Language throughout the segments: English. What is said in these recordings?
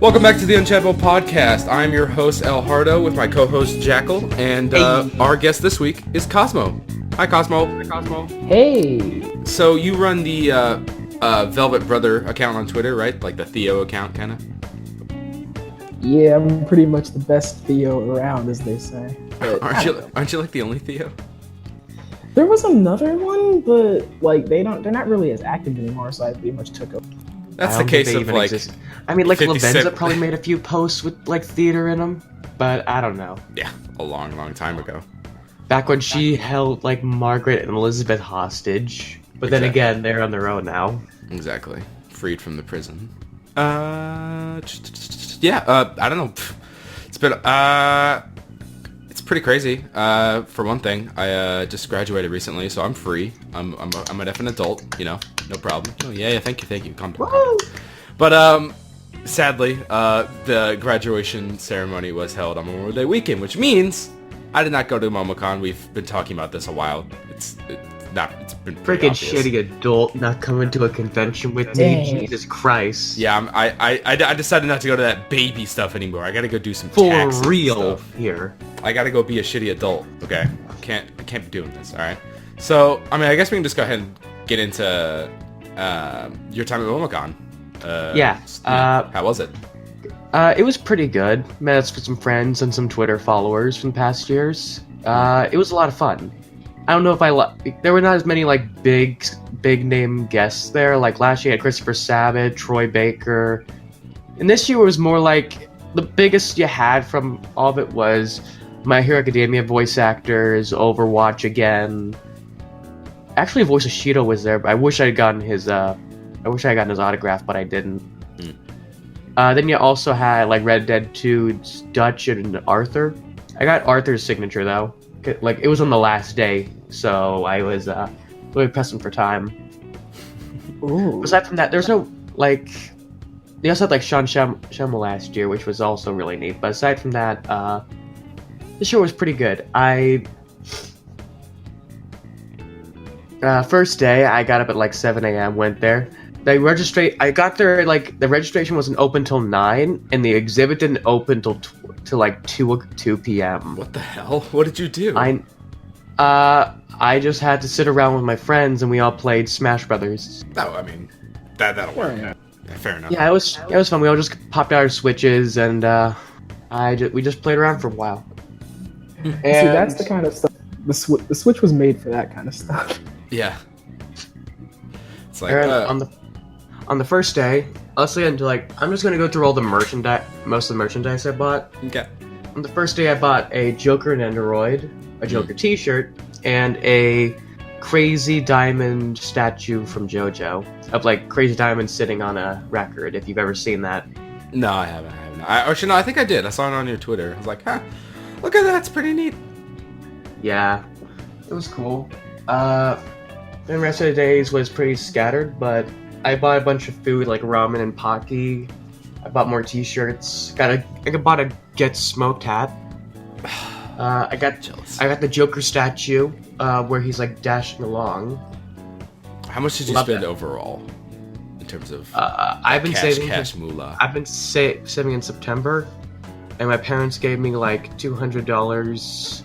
Welcome back to the Unchatable podcast. I'm your host, El Hardo, with my co-host, Jackal, and our guest this week is Cosmo. Hi, Cosmo. Hi, Cosmo. Hey! So you run the Velvet Brother account on Twitter, right? Like the Theo account, kind of? Yeah, I'm pretty much the best Theo around, as they say. Aren't you like the only Theo? There was another one, but like they're not really as active anymore, so I pretty much took over. That's the case of like... Exist. I mean, like 50 Lavenza Cent. probably made a few posts with like theater in them, but I don't know. Yeah, a long, long time ago. Back when she held like Margaret and Elizabeth hostage, but then Exactly. again, they're on their own now. Exactly. Freed from the prison. I don't know. It's been, it's pretty crazy. For one thing, I just graduated recently, so I'm free. I'm a definite adult, you know, no problem. Oh, yeah, thank you. Calm down. But, sadly, the graduation ceremony was held on Memorial Day weekend, which means I did not go to MomoCon. We've been talking about this a while. It's been pretty Freaking obvious. shitty adult not coming to a convention with me. Dang. Jesus Christ. Yeah, I decided not to go to that baby stuff anymore. I gotta go do some For taxes and real stuff. here. I gotta go be a shitty adult. Okay, I can't be doing this. All right. So I mean, I guess we can just go ahead and get into your time at MomoCon. How was it? It was pretty good. Met up with some friends and some Twitter followers from past years. It was a lot of fun. I don't know if there were not as many like big name guests there. Like last year, you had Christopher Sabat, Troy Baker, and this year it was more like the biggest you had from all of it was My Hero Academia voice actors, Overwatch again. Actually, Voice of Shido was there, but I wish I had gotten his autograph, but I didn't. Then you also had like Red Dead 2's Dutch and Arthur. I got Arthur's signature though. Like it was on the last day, so I was really pressing for time. Ooh. Aside from that, there's no like. They also had like Sean Schimmel last year, which was also really neat. But aside from that, this year was pretty good. First day, I got up at like 7 a.m. Went there. I got there like the registration wasn't open till 9, and the exhibit didn't open till like 2 p.m. What the hell? What did you do? I just had to sit around with my friends, and we all played Smash Brothers. Oh, I mean, that'll work. Yeah, fair enough. Yeah, it was fun. We all just popped out our Switches, and we just played around for a while. See, that's the kind of stuff. The Switch was made for that kind of stuff. Yeah. It's like on the first day, I'm just gonna go through all the merchandise, most of the merchandise I bought. Okay. On the first day, I bought a Joker and Android, a Joker T-shirt, and a Crazy Diamond statue from JoJo of like Crazy Diamond sitting on a record. If you've ever seen that. No, I haven't. Actually, no, I think I did. I saw it on your Twitter. I was like, huh, look at that. It's pretty neat. Yeah, it was cool. The rest of the days was pretty scattered, but I bought a bunch of food like ramen and pocky. I bought more T-shirts. I bought a Get Smoked hat. I got the Joker statue where he's like dashing along. How much did you spend overall in terms of I've been saving cash moolah? I've been saving in September, and my parents gave me like $200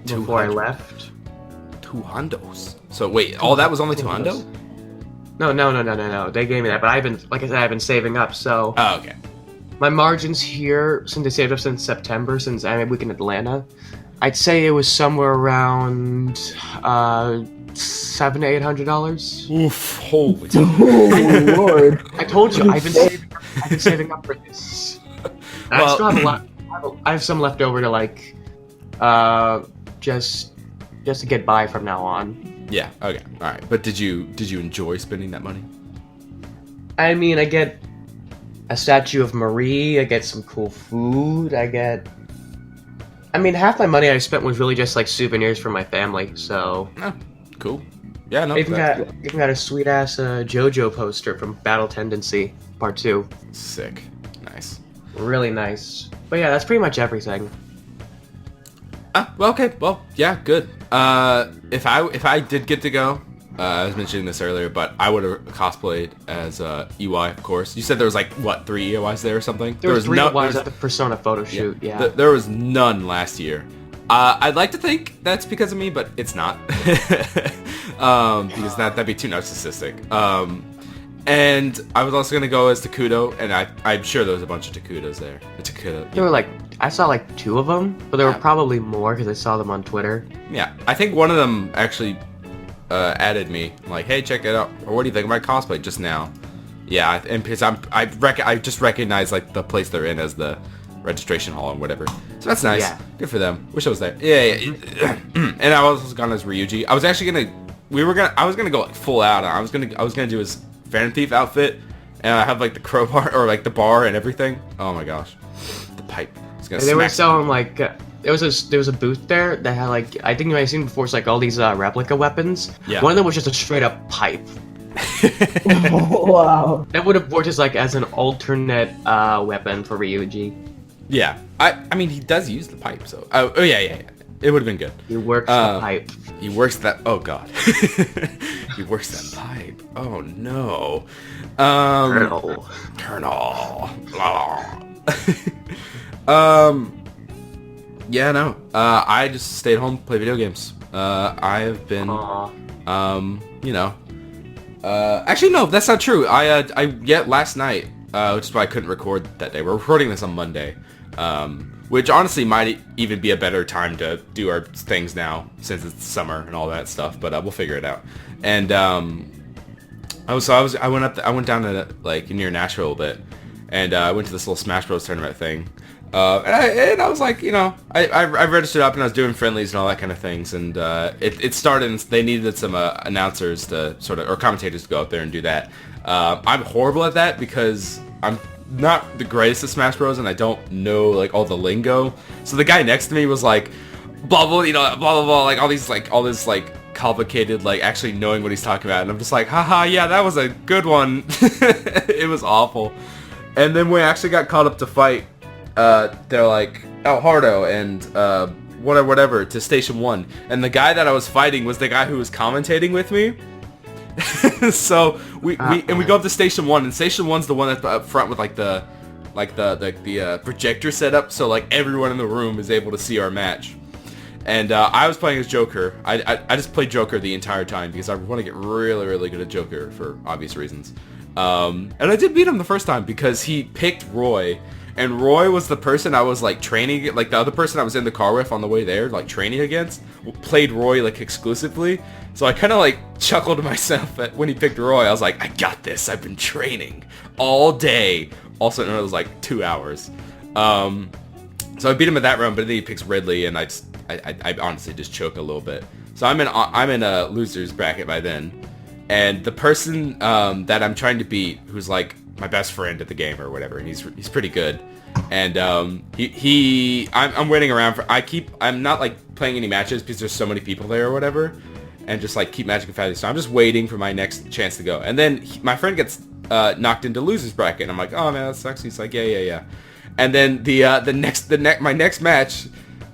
before I left. $200. So wait, all that was only $200? No. They gave me that, but I've been saving up. So Oh, okay. my margins here, since I saved up since September, since I'm a week in Atlanta, I'd say it was somewhere around $700 to $800. Oof! Holy. Oh Lord! I told you, I've been saving up for this. And I still have a lot. I have some left over to like, just to get by from now on. Yeah. Okay. All right. But did you enjoy spending that money? I mean, I get a statue of Marie. I get some cool food. Half my money I spent was really just like souvenirs for my family. So. Oh, cool. Yeah. No. I even got a sweet ass JoJo poster from Battle Tendency Part 2. Sick. Nice. Really nice. But yeah, that's pretty much everything. Well, okay. Well, yeah, good. If I did get to go, I was mentioning this earlier, but I would have cosplayed as EY, of course. You said there was like, what, 3 EYs there or something? There was 3 EYs at the Persona photo shoot, yeah. There was none last year. I'd like to think that's because of me, but it's not. Because that'd be too narcissistic. And I was also going to go as Takudo, and I'm sure there was a bunch of Takudos there. There were like, I saw like 2 of them, but there were probably more because I saw them on Twitter. Yeah, I think one of them actually added me, like, hey, check it out. Or what do you think of my cosplay just now? Yeah, and because I just recognize like the place they're in as the registration hall and whatever. So that's nice. Yeah. Good for them. Wish I was there. Yeah. And I was gone as Ryuji. I was actually I was gonna go like full out. I was gonna do his Phantom Thief outfit, and I have like the crowbar or like the bar and everything. Oh my gosh, the pipe. They were selling like there was a booth there that had like, I think you might have seen before, it's like all these replica weapons. Yeah. One of them was just a straight up pipe. Wow. That would have worked as like as an alternate weapon for Ryuji. Yeah, I mean he does use the pipe, so oh yeah. It would have been good. He works the pipe. He works that. Oh god. He works that pipe. Oh no. Colonel. Yeah, no. I just stayed home, play video games. I have been, you know. Actually, no, that's not true. Last night, which is why I couldn't record that day. We're recording this on Monday, which honestly might even be a better time to do our things now since it's summer and all that stuff. But we'll figure it out. And I went down to like near Nashville a bit, and I went to this little Smash Bros tournament thing. And I was like, you know, I registered up and I was doing friendlies and all that kind of things, and it started, and they needed some announcers to or commentators to go up there and do that. I'm horrible at that because I'm not the greatest at Smash Bros, and I don't know like all the lingo. So the guy next to me was like, blah blah, you know, blah blah blah, like all this complicated, like actually knowing what he's talking about, and I'm just like, haha, yeah, that was a good one. It was awful. And then we actually got called up to fight. They're like, El Hardo and whatever to Station 1, and the guy that I was fighting was the guy who was commentating with me. So we go up to Station 1, and Station 1's the one that's up front with like the projector set up, so like everyone in the room is able to see our match. And I was playing as Joker. I just played Joker the entire time because I want to get really, really good at Joker for obvious reasons. And I did beat him the first time because he picked Roy. And Roy was the person I was like training, like the other person I was in the car with on the way there, like training against, played Roy like exclusively. So I kind of like chuckled to myself when he picked Roy. I was like, I got this. I've been training all day. Also, it was like 2 hours. So I beat him at that round, but then he picks Ridley, and I honestly just choke a little bit. So I'm in a loser's bracket by then, and the person that I'm trying to beat, who's like my best friend at the game or whatever, and he's pretty good. And I'm waiting around I'm not like playing any matches because there's so many people there or whatever, and just like keep matching confetti. So I'm just waiting for my next chance to go. And then my friend gets knocked into losers bracket, and I'm like, oh man, that sucks. He's like, yeah. And then my next match,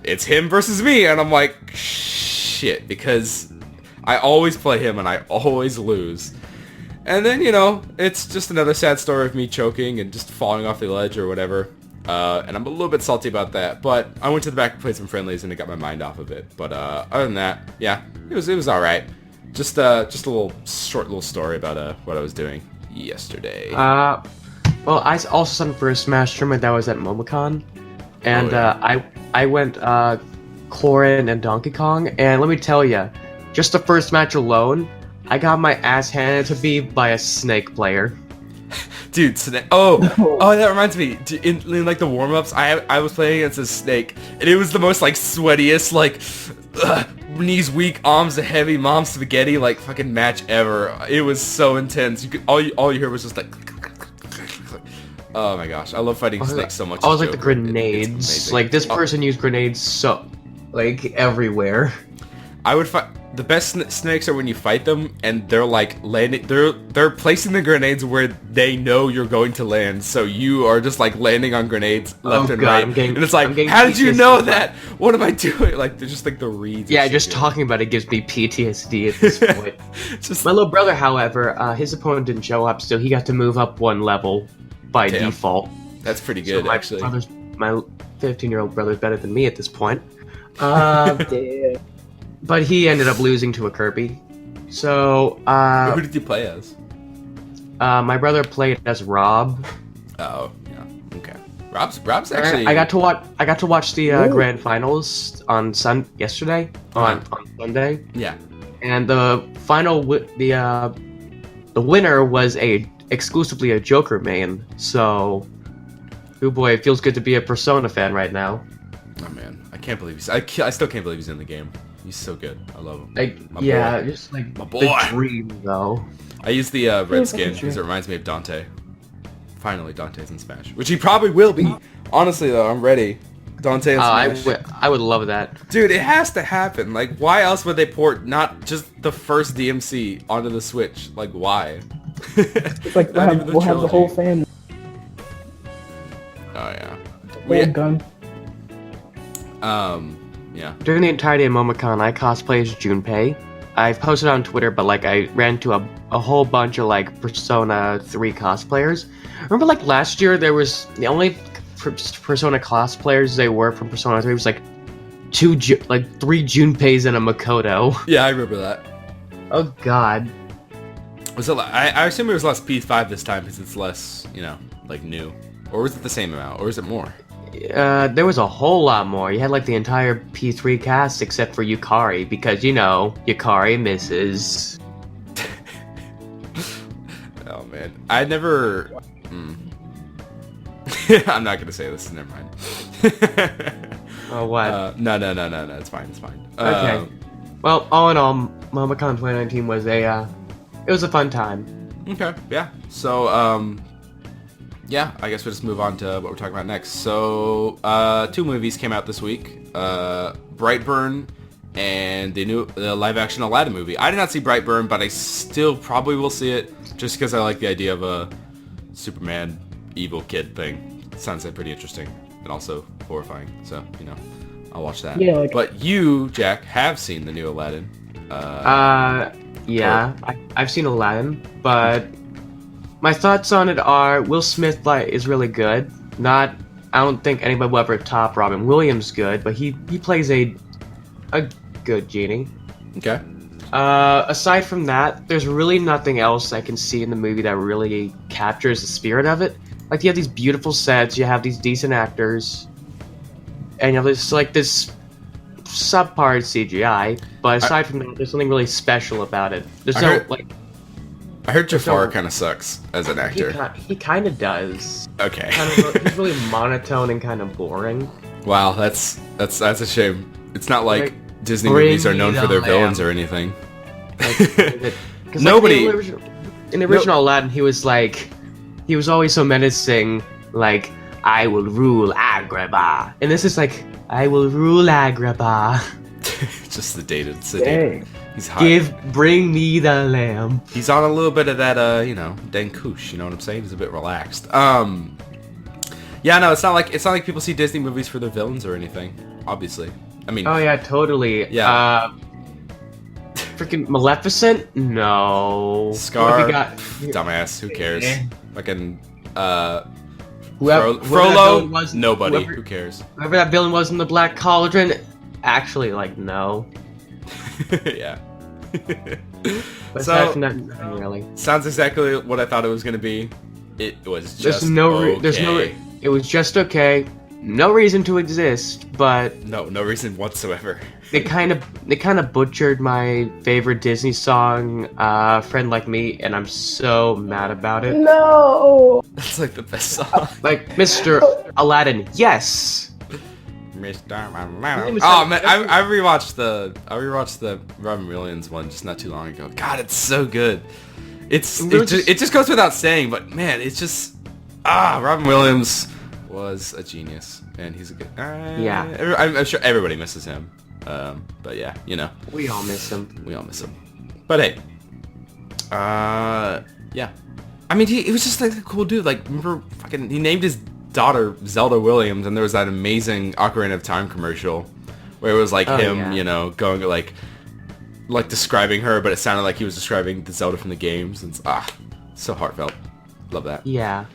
it's him versus me, and I'm like, shit, because I always play him and I always lose. And then, you know, it's just another sad story of me choking and just falling off the ledge or whatever. And I'm a little bit salty about that, but I went to the back and played some friendlies and it got my mind off of it. But other than that, yeah, it was all right. Just a short little story about what I was doing yesterday. Well, I also signed for a Smash tournament that was at MomoCon, and I went Corrin and Donkey Kong, and let me tell you, just the first match alone, I got my ass handed to me by a Snake player. Dude, Snake. Oh, that reminds me. In like the warm-ups, I was playing against a Snake, and it was the most like sweatiest, like knees weak, arms heavy, mom spaghetti like fucking match ever. It was so intense. You could all you heard was just like. Oh my gosh, I love fighting Snakes so much. I was like the grenades. Like this person used grenades so like everywhere. I would fight. the best snakes are when you fight them and they're like landing. They're placing the grenades where they know you're going to land. So you are just like landing on grenades left and right. And it's like, how did you know that? What am I doing? Like they're just like the reeds. Yeah, just talking about it gives me PTSD at this point. My little brother, however, his opponent didn't show up, so he got to move up one level by default. That's pretty good, so actually. My 15-year-old brother's better than me at this point. Damn. But he ended up losing to a Kirby. So, who did you play as? My brother played as Rob. Oh, yeah. Okay. Rob's actually. I got to watch the grand finals on yesterday on Sunday. Yeah. And the final, the winner was exclusively a Joker main. So, oh boy, it feels good to be a Persona fan right now. Oh man, I can't believe I still can't believe he's in the game. He's so good. I love him. Boy. Just like my boy. The dream though. I use the red skin because it reminds me of Dante. Finally, Dante's in Smash, which he probably will be. Honestly though, I'm ready. Dante in Smash. I would love that. Dude, it has to happen. Like, why else would they port not just the first DMC onto the Switch? Like, why? It's like we'll have the whole family. Oh yeah. Whole gun. Yeah. During the entirety of MomoCon, I cosplay as Junpei. I've posted on Twitter, but like I ran into a whole bunch of like Persona 3 cosplayers. Remember like last year there was the only Persona cosplayers they were from Persona 3 was like three Junpeis and a Makoto. Yeah, I remember that. Oh god. Was it? I assume it was less P5 this time because it's less, like new. Or was it the same amount? Or is it more? There was a whole lot more. You had like the entire P3 cast except for Yukari because Yukari misses. Oh man, I never. I'm not gonna say this. Never mind. Oh what? No. It's fine. Okay. Well, all in all, MomoCon 2019 was it was a fun time. Okay. Yeah. So yeah, I guess we'll just move on to what we're talking about next. So, 2 movies came out this week. Brightburn and the live-action Aladdin movie. I did not see Brightburn, but I still probably will see it, just because I like the idea of a Superman evil kid thing. It sounds like pretty interesting, and also horrifying, so, I'll watch that. Yeah, but you, Jack, have seen the new Aladdin. Yeah, I've seen Aladdin, but... my thoughts on it are Will Smith is really good. I don't think anybody will ever top Robin Williams good, but he plays a good genie. Okay. Aside from that, there's really nothing else I can see in the movie that really captures the spirit of it. Like you have these beautiful sets, you have these decent actors, and there's like this subpar CGI. But aside from that, there's something really special about it. There's I heard Jafar kind of sucks as an actor. He kind of does. Okay. He's really monotone and kind of boring. Wow, that's a shame. It's not like Disney movies are known for their villains or anything. Nobody. In the original Aladdin, he was always so menacing, like, I will rule Agrabah. And this is like, I will rule Agrabah. Just sedated. He's hot. Bring me the lamb. He's on a little bit of that, Dankush, you know what I'm saying? He's a bit relaxed. Yeah, no, it's not like people see Disney movies for their villains or anything, obviously. I mean... oh, yeah, totally. Yeah. Freaking Maleficent? No. Scar? Dumbass, who cares? Fucking, Frollo? Nobody, who cares? Whoever that villain was in the Black Cauldron, actually, no. Yeah. So, nothing really. Sounds exactly what I thought it was going to be. It was just it was just okay. No reason to exist, but no reason whatsoever. They kind of butchered my favorite Disney song, "Friend Like Me," and I'm so mad about it. No, that's like the best song. Like Mr. Aladdin, yes. Mr. Aladdin. Oh man, I rewatched the Robin Williams one just not too long ago. God, it's so good. It just goes without saying, but man, it's just Robin Williams was a genius, and he's a good. Yeah, I'm sure everybody misses him. But yeah, you know, We all miss him. we all miss him. But hey, yeah. I mean, he was just like a cool dude. Like, remember, fucking, he named his daughter Zelda Williams, and there was that amazing Ocarina of Time commercial where it was like him, yeah. you know, going like describing her, but it sounded like he was describing the Zelda from the games. And it's, so heartfelt. Love that. Yeah.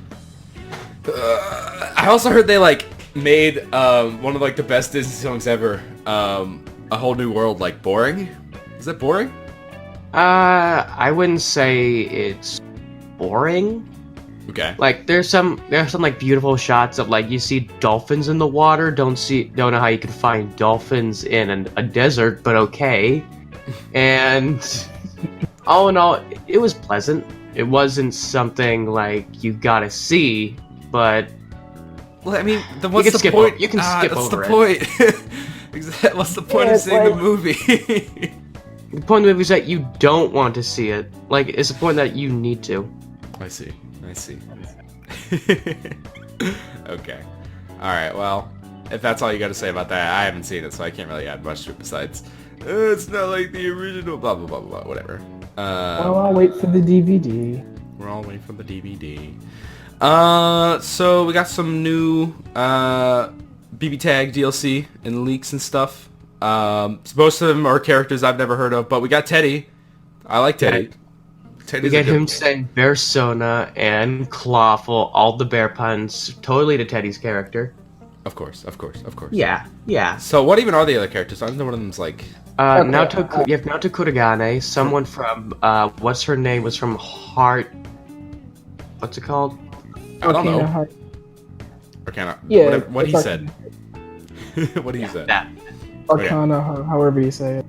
I also heard they like made one of like the best Disney songs ever, A Whole New World, like boring. Is that boring? I wouldn't say it's boring. Okay. Like there's some like beautiful shots of like you see dolphins in the water. Don't know how you can find dolphins in a desert, but okay. And all in all, it was pleasant. It wasn't something like you gotta see, but Well, I mean, you what's can the skip point? you can skip that's over the it. point. What's the point Yeah, of it's seeing the like- movie? The point of the movie is that you don't want to see it. Like it's the point that you need to. I see. Okay. Alright, well, if that's all you gotta say about that, I haven't seen it, so I can't really add much to it besides, it's not like the original, blah, blah, blah, blah, whatever. Well, I'll wait for the DVD. We're all waiting for the DVD. So we got some new, BB Tag DLC and leaks and stuff. Most of them are characters I've never heard of, but we got Teddy. I like Teddy. We Teddy's get a good him saying Persona and Clawful, all the bear puns, totally to Teddy's character. Of course. Yeah. So what even are the other characters? I know one of them's like... You have Naoto Kuragane, someone from, what's her name, was from Heart... What's it called? I don't know. Heart. Arcana. Yeah, What he it's said. What he said. That. Arcana, however you say it.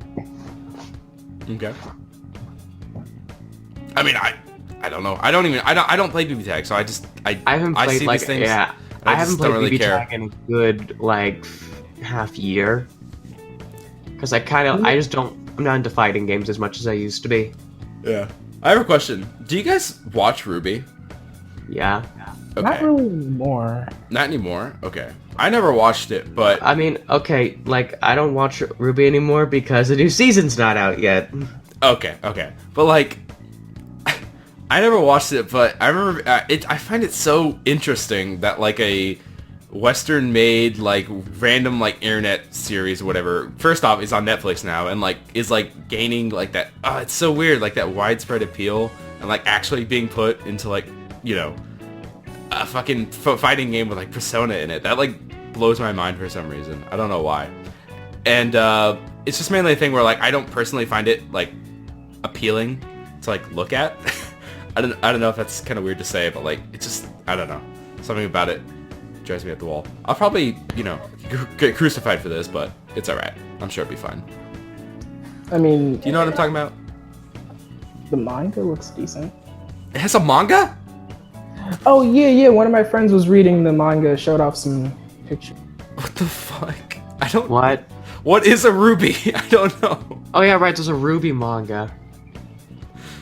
Okay. I mean, I don't know. I don't play BB Tag, so I haven't played see like these things. yeah. and I just haven't played don't really BB care. Tag in a good like half year. Cause I'm not into fighting games as much as I used to be. Yeah. I have a question. Do you guys watch Ruby? Yeah. Okay. Not really more. Not anymore. Okay. I never watched it, but I mean, okay, like I don't watch Ruby anymore because the new season's not out yet. okay. But like, I never watched it, but I remember I find it so interesting that like a Western-made like random like internet series or whatever. First off, is on Netflix now and like is like gaining like that. Oh, it's so weird, like that widespread appeal and like actually being put into like a fucking fighting game with like Persona in it. That like blows my mind for some reason. I don't know why. And it's just mainly a thing where like I don't personally find it like appealing to like look at. I don't know if that's kind of weird to say, but like it's just I don't know, something about it drives me up the wall. I'll probably get crucified for this, but it's alright. I'm sure it'll be fine. I mean, Do you know what I'm talking about? the manga looks decent. It has a manga? Oh yeah. One of my friends was reading the manga, showed off some pictures. What the fuck? I don't. What? What is a ruby? I don't know. Oh yeah, right. There's a Ruby manga.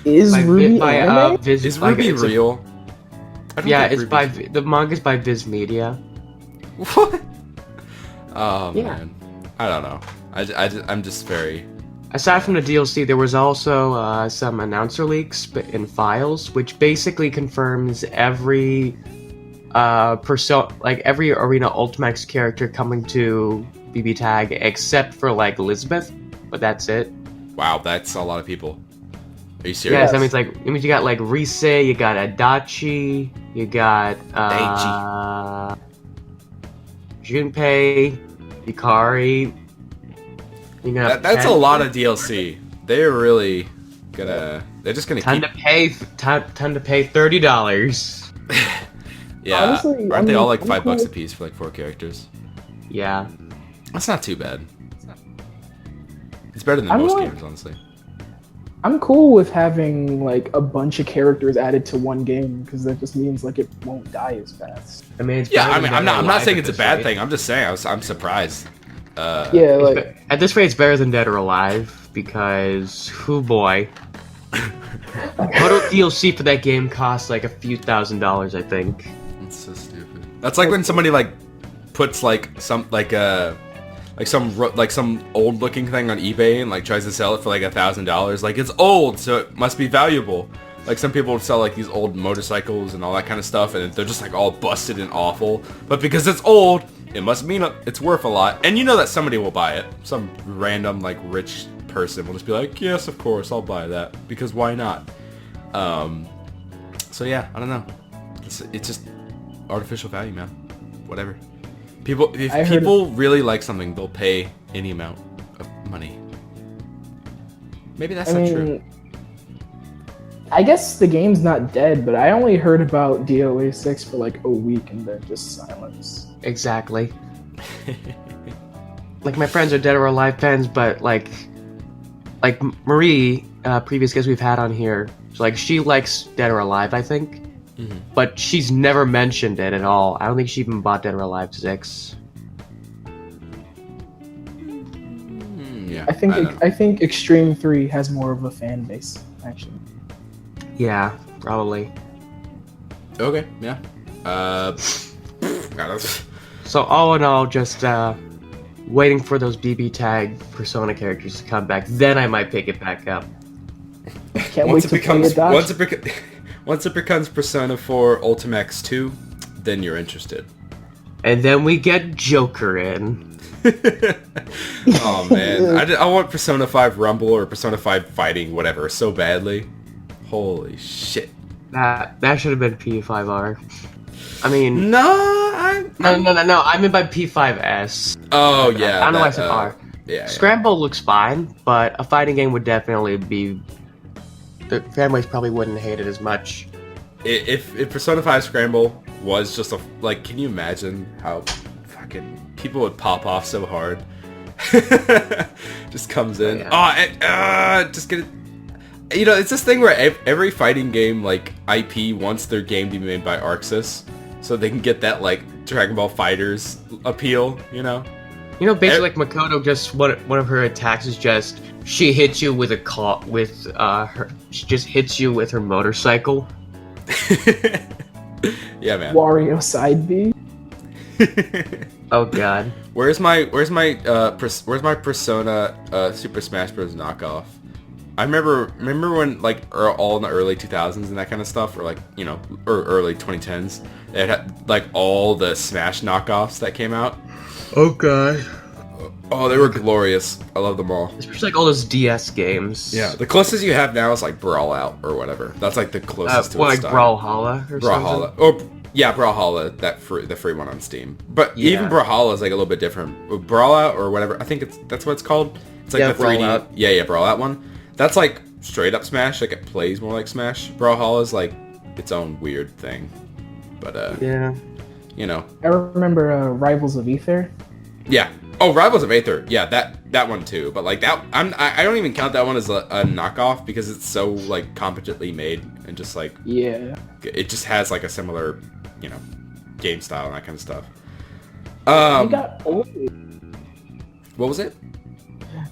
Is Ruby anime? Viz, Is like, Ruby it's a- real? I don't Yeah, think it's by Ruby's- the manga's by Viz Media. What? Oh Yeah. man, I don't know. I'm just very. Aside from the DLC, there was also some announcer leaks in files, which basically confirms every every Arena Ultimax character coming to BB Tag except for like Elizabeth, but that's it. Wow, that's a lot of people. Are you Yeah, serious? so that means you got like Rise, you got Adachi, you got Junpei, Hikari. You got That's a lot of DLC. They're really gonna. They're just gonna time keep. to pay $30. Yeah, Honestly, aren't they all like I'm $5 cool. a piece for like 4 characters? Yeah. That's not too bad. It's better than I'm most like- games, honestly. I'm cool with having like a bunch of characters added to one game because that just means like it won't die as fast. I mean, it's Yeah, better I mean, than I'm not Dead or saying Alive it's a at bad this thing. I'm just saying I'm surprised. Yeah, rate. like At this rate, it's better than Dead or Alive because, oh boy. Total DLC for that game costs like a few $1,000s, I think. It's so stupid. That's like when somebody like puts like some like like some old looking thing on eBay and like tries to sell it for like $1,000. Like it's old, so it must be valuable. Like some people would sell like these old motorcycles and all that kind of stuff, and they're just like all busted and awful. But because it's old, it must mean it's worth a lot. And you know that somebody will buy it. Some random like rich person will just be like, yes, of course, I'll buy that because why not? So yeah, I don't know. It's just artificial value, man. Whatever. If people really like something, they'll pay any amount of money. Maybe that's not true. I guess the game's not dead, but I only heard about DOA 6 for like a week and then just silence. Exactly. Like my friends are Dead or Alive fans, but like Marie, previous guest we've had on here, like she likes Dead or Alive, I think, but she's never mentioned it at all. I don't think she even bought Dead or Alive 6. Yeah, I think Extreme 3 has more of a fan base, actually. Yeah, probably. Okay, yeah. So all in all, just waiting for those BB tag Persona characters to come back. Then I might pick it back up. Can't wait to play it, Doc. Once it becomes Persona 4 Ultimax 2, then you're interested. And then we get Joker in. Oh man, I want Persona 5 Rumble or Persona 5 Fighting, whatever, so badly. Holy shit. That should have been P5R. I mean... No, No. I mean by P5S. Oh, yeah. I don't know why I said R. Yeah. Scramble looks fine, but a fighting game would definitely be... The fanboys probably wouldn't hate it as much. If Persona 5 Scramble was just a... Like, can you imagine how fucking people would pop off so hard? Just comes in. Just get it... You know, it's this thing where every fighting game, like, IP wants their game to be made by Arxis, so they can get that, like, Dragon Ball FighterZ appeal, you know? You know, basically, like, Makoto, just one of her attacks is just, she hits you with she just hits you with her motorcycle. Yeah, man. Wario side B. Oh god. Where's my Persona Super Smash Bros. Knockoff? I remember when, like, all in the early 2000s and that kind of stuff, or, like, you know, or early 2010s, it had, like, all the Smash knockoffs that came out. Oh god. Oh, they were glorious. I love them all. Especially, like, all those DS games. Yeah, the closest you have now is, like, Brawl Out or whatever. That's, like, the closest to what, its like style. Brawlhalla or Brawlhalla. something? Oh, yeah, Brawlhalla, the free one on Steam. But Yeah. even Brawlhalla is, like, a little bit different. Brawl Out or whatever, I think that's what it's called. It's, like, Yeah, the 3D... Brawl Out. Yeah, Brawl Out one. That's, like, straight up Smash. Like, it plays more like Smash. Brawlhalla is, like, its own weird thing. But, Yeah. you know. I remember Rivals of Aether. Yeah. Oh, Rivals of Aether. Yeah, that one too. But, like, that... I don't even count that one as a knockoff because it's so, like, competently made and just, like... Yeah. It just has, like, a similar, you know, game style and that kind of stuff. You got Ori. What was it?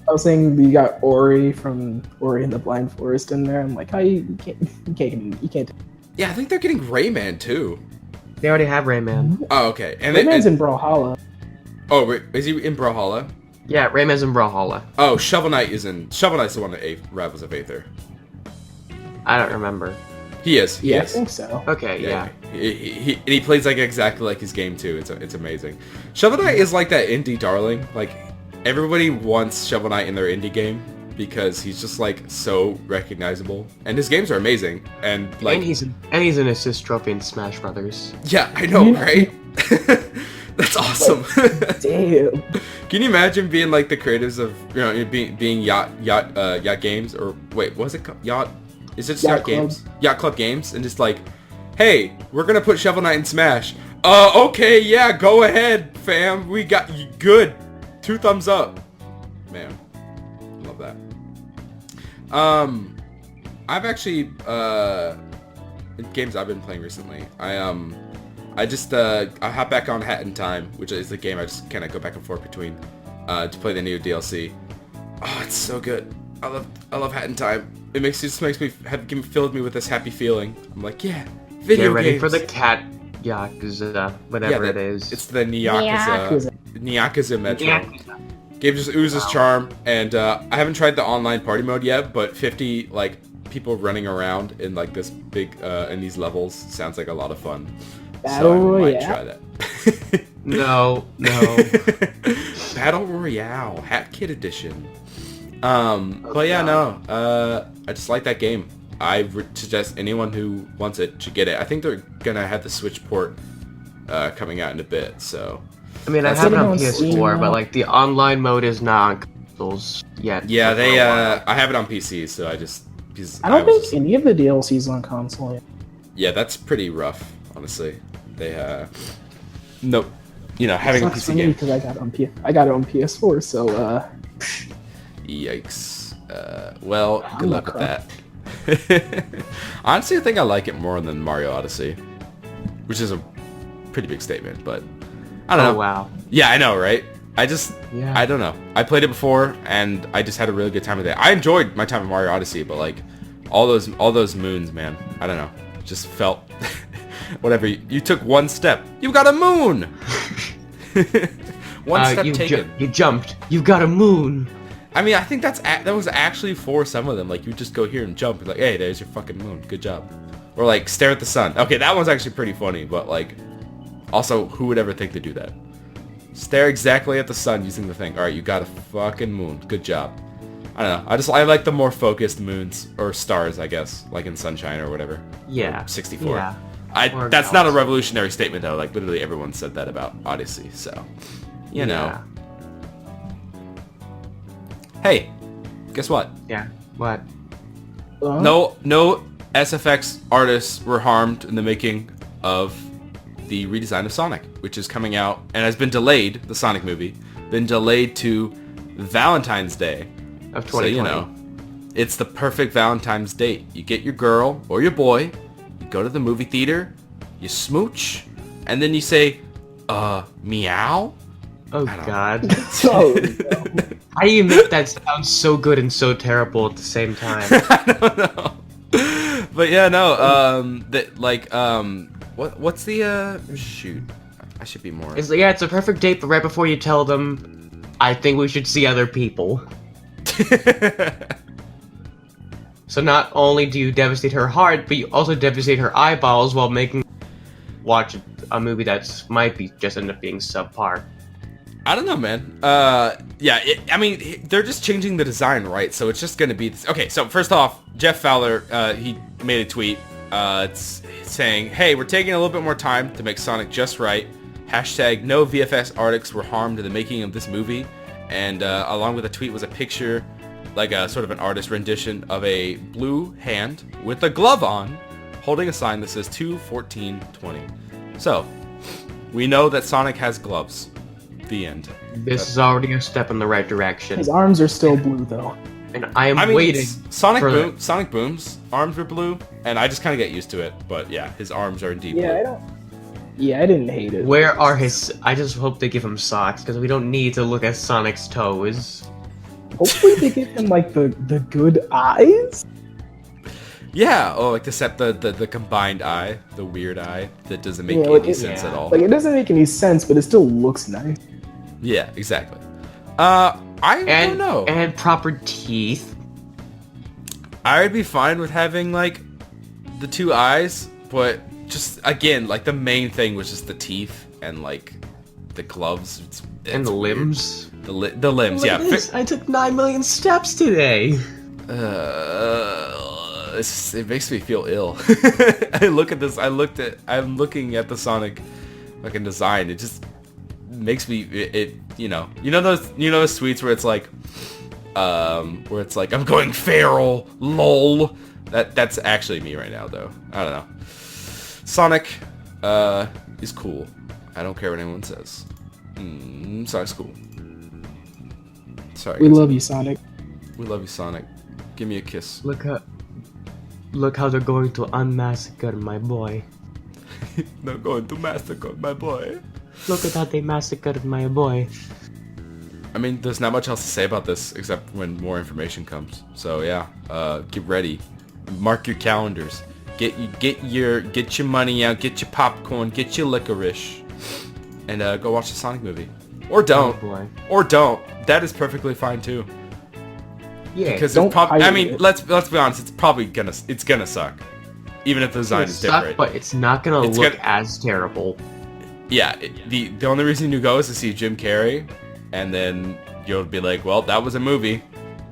I was saying you got Ori from Ori and the Blind Forest in there. I'm like, how you can't. Yeah, I think they're getting Rayman too. They already have Rayman. Oh, okay. And Rayman's in Brawlhalla. Oh, wait, is he in Brawlhalla? Yeah, Rayman's in Brawlhalla. Oh, Shovel Knight's the one that Rivals of Aether. I don't remember. He is. Yeah, I think so. Okay, yeah. He plays like exactly like his game too. It's amazing. Shovel Knight is like that indie darling. Like everybody wants Shovel Knight in their indie game because he's just like so recognizable, and his games are amazing. And like, and he's an assist trophy in Smash Brothers. Yeah, I know, right? That's awesome. Damn. Can you imagine being like the creators of being Yacht Games, or wait, was it Yacht? Is it just Yacht Games? Yacht Club Games, and just like, hey, we're gonna put Shovel Knight in Smash. Okay, yeah, go ahead, fam. We got you good. 2 thumbs up. Man, love that. I've actually games I've been playing recently. I hop back on Hat in Time, which is the game I just kind of go back and forth between to play the new DLC. Oh, it's so good. I love Hat in Time. It filled me with this happy feeling. I'm like, yeah, video Get ready games. for the cat Yakuza, whatever it is. It's the Nyakuza Metro. Game just oozes charm, and I haven't tried the online party mode yet, but 50 like people running around in like this big in these levels sounds like a lot of fun. Battle so I Royale? might try that. No. Battle Royale, Hat Kid Edition. But yeah, no. I just like that game. I would suggest anyone who wants it should get it. I think they're gonna have the Switch port coming out in a bit, so. I mean, I That's have it it on on Steam PS4, now. but like the online mode is not on consoles yet. Yeah, for a while. I have it on PC, so I just. Because I don't was think just- any of the DLCs on console yet. Yeah, that's pretty rough, honestly. They nope. You know, having a Sucks PC for me game. because I got it on PS4, so Yikes. Well, I'm good not luck with that. Honestly, I think I like it more than Mario Odyssey, which is a pretty big statement, but I don't Oh know. wow. Yeah, I know, right? I Yeah. don't know. I played it before, and I just had a really good time with it. I enjoyed my time with Mario Odyssey, but like all those moons, man. I don't know. Just felt whatever. You took one step, you got a moon. One step taken. You jumped. You got a moon. I mean, I think that was actually for some of them. Like, you just go here and jump. Like, hey, there's your fucking moon. Good job. Or, like, stare at the sun. Okay, that one's actually pretty funny. But, like, also, who would ever think to do that? Stare exactly at the sun using the thing. All right, you got a fucking moon. Good job. I don't know. I like the more focused moons. Or stars, I guess. Like in Sunshine or whatever. Yeah. Or 64. Yeah. Or That's not a Galaxy. revolutionary statement, though. Like, literally everyone said that about Odyssey. So, you know. Hey, guess what? Yeah. What? No SFX artists were harmed in the making of the redesign of Sonic, which is coming out and has been delayed. The Sonic movie been delayed to Valentine's Day Of 2020. So, you know, it's the perfect Valentine's date. You get your girl or your boy, you go to the movie theater, you smooch, and then you say, meow? Oh don't know. god. so no. How do you make that sound so good and so terrible at the same time? I don't know. But yeah, no, what's the, shoot. I should be more. It's a perfect date, but right before you tell them, I think we should see other people. So not only do you devastate her heart, but you also devastate her eyeballs while making watch a movie that might be just end up being subpar. I don't know, man. I mean, they're just changing the design, right? So it's just gonna be this. Okay, so first off, Jeff Fowler, he made a tweet, it's saying, "Hey, we're taking a little bit more time to make Sonic just right. Hashtag no VFX artists were harmed in the making of this movie." And along with the tweet was a picture, like a sort of an artist rendition of a blue hand with a glove on, holding a sign that says 2/14/20. So we know that Sonic has gloves. The end. This is already a step in the right direction, His arms are still blue though. and I am I mean, waiting. Sonic for- Boom's arms were blue, and I just kind of get used to it. But yeah, his arms are indeed Yeah, blue. I didn't hate it. Where are his? I just hope they give him socks because we don't need to look at Sonic's toes. Hopefully they give him like the good eyes. Yeah, like the combined eye, the weird eye that doesn't make Yeah, like any it- sense at yeah. all. Like it doesn't make any sense, but it still looks nice. Yeah, exactly. I don't know. And proper teeth. I would be fine with having like the two eyes, but just again, like the main thing was just the teeth and like the gloves And the weird. limbs. The limbs, Look yeah. at this, I took 9 million steps today. It makes me feel ill. I look at this. I'm looking at the Sonic fucking design. It just makes me you know those tweets where it's like I'm going feral, lol. That's actually me right now though. I don't know. Sonic is cool. I don't care what anyone says. Sonic's cool. Sorry. We guys. love you, Sonic. We love you, Sonic. Give me a kiss. Look how they're going to unmassacre my boy. They're going to massacre my boy. Look at how they massacred my boy. I mean, there's not much else to say about this except when more information comes. So yeah, get ready, mark your calendars, get your money out, get your popcorn, get your licorice, and go watch the Sonic movie. Or don't. Oh boy. Or don't. That is perfectly fine too. Yeah. Because Don't it's probably. I pirate mean, it. let's be honest. It's probably gonna suck, even if the design is suck, different. but it's not gonna It's look gonna- as terrible. Yeah. The only reason you go is to see Jim Carrey, and then you'll be like, well, that was a movie,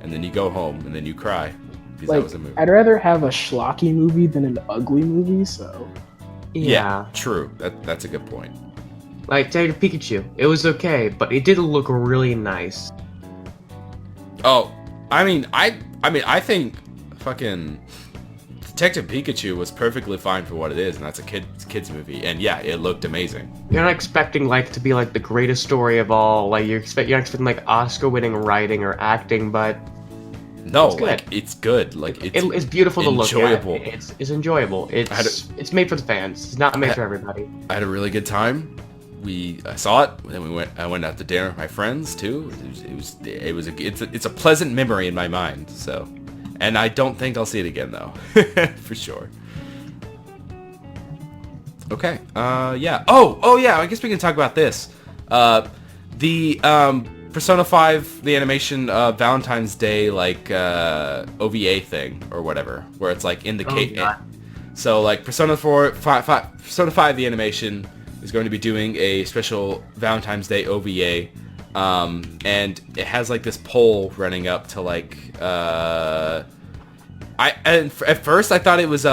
and then you go home and then you cry because that Like, was a movie. I'd rather have a schlocky movie than an ugly movie. So Yeah. True. That's a good point. Like Detective Pikachu, it was okay, but it did look really nice. Oh, I mean, I think fucking Detective Pikachu was perfectly fine for what it is, and that's a kids movie. And yeah, it looked amazing. You're not expecting like to be like the greatest story of all. Like you're not expecting like Oscar-winning writing or acting, but No, It's good. like it's good. Like it's beautiful to look enjoyable. at. It's enjoyable. It's made for the fans. It's not made for everybody. I had a really good time. I saw it, then I went out to dinner with my friends too. It's a pleasant memory in my mind. So, and I don't think I'll see it again though, for sure. Okay. Yeah. Oh yeah. I guess we can talk about this. The Persona 5, the animation Valentine's Day like OVA thing or whatever, where it's like indicate. God. So like Persona 5, the animation is going to be doing a special Valentine's Day OVA, and it has like this poll running up to like at first I thought it was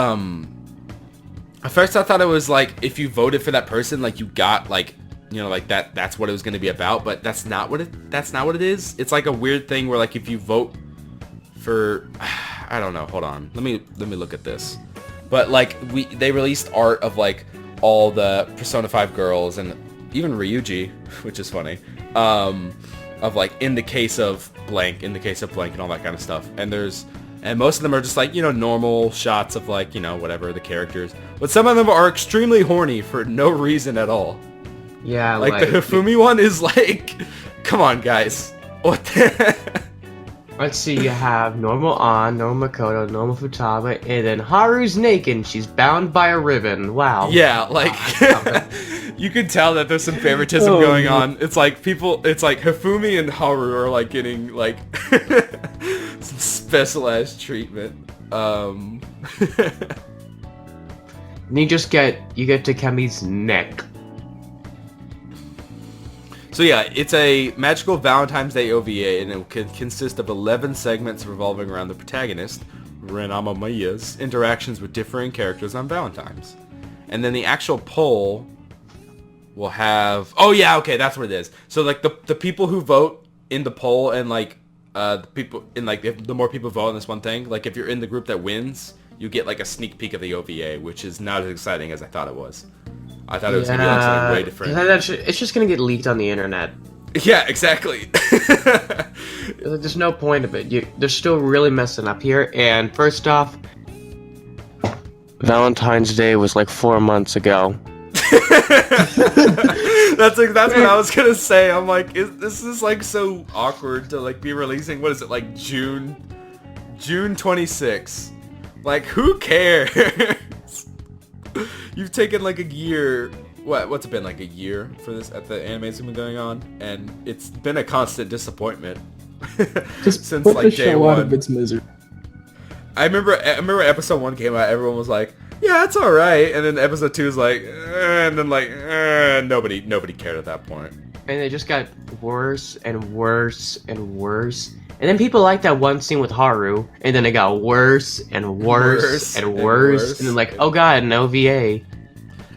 like if you voted for that person, like you got like, you know, like that's what it was going to be about, but that's not what it is. It's like a weird thing where like if you vote for I don't know, hold on. Let me look at this. But like they released art of like all the Persona 5 girls and even Ryuji, which is funny. Of like in the case of blank and all that kind of stuff. And most of them are just like, you know, normal shots of like, you know, whatever the characters. But some of them are extremely horny for no reason at all. Yeah, Like the Hifumi one is like, come on guys. What the Let's see, you have normal An, normal Makoto, normal Futaba, and then Haru's naked and she's bound by a ribbon. Wow. Yeah, like you could tell that there's some favoritism going on. It's like Hifumi and Haru are like getting like some specialized treatment. And you get Takemi's neck. So yeah, it's a magical Valentine's Day OVA, and it can consist of 11 segments revolving around the protagonist, Renama Miya's, interactions with differing characters on Valentine's. And then the actual poll will have... Oh yeah, okay, that's what it is. So like the people who vote in the poll, and like the people in like the more people vote on this one thing, like if you're in the group that wins, you get like a sneak peek of the OVA, which is not as exciting as I thought it was. I thought it was going to be like something way different. It's just going to get leaked on the internet. Yeah, exactly. There's no point of it. They're still really messing up here. And first off, Valentine's Day was like 4 months ago. That's what I was gonna say. I'm like, this is like so awkward to like be releasing. What is it, like June 26th? Like, who cares? You've taken like a year. What's it been, like a year for this at the anime's been going on, and it's been a constant disappointment just since put like the day show one. out of its misery. I remember episode 1 came out. Everyone was like, "Yeah, it's all right," and then episode 2 is like, and then like, nobody cared at that point. And it just got worse and worse and worse. And then people liked that one scene with Haru, and then it got worse and worse and worse. And then like, oh god, an OVA.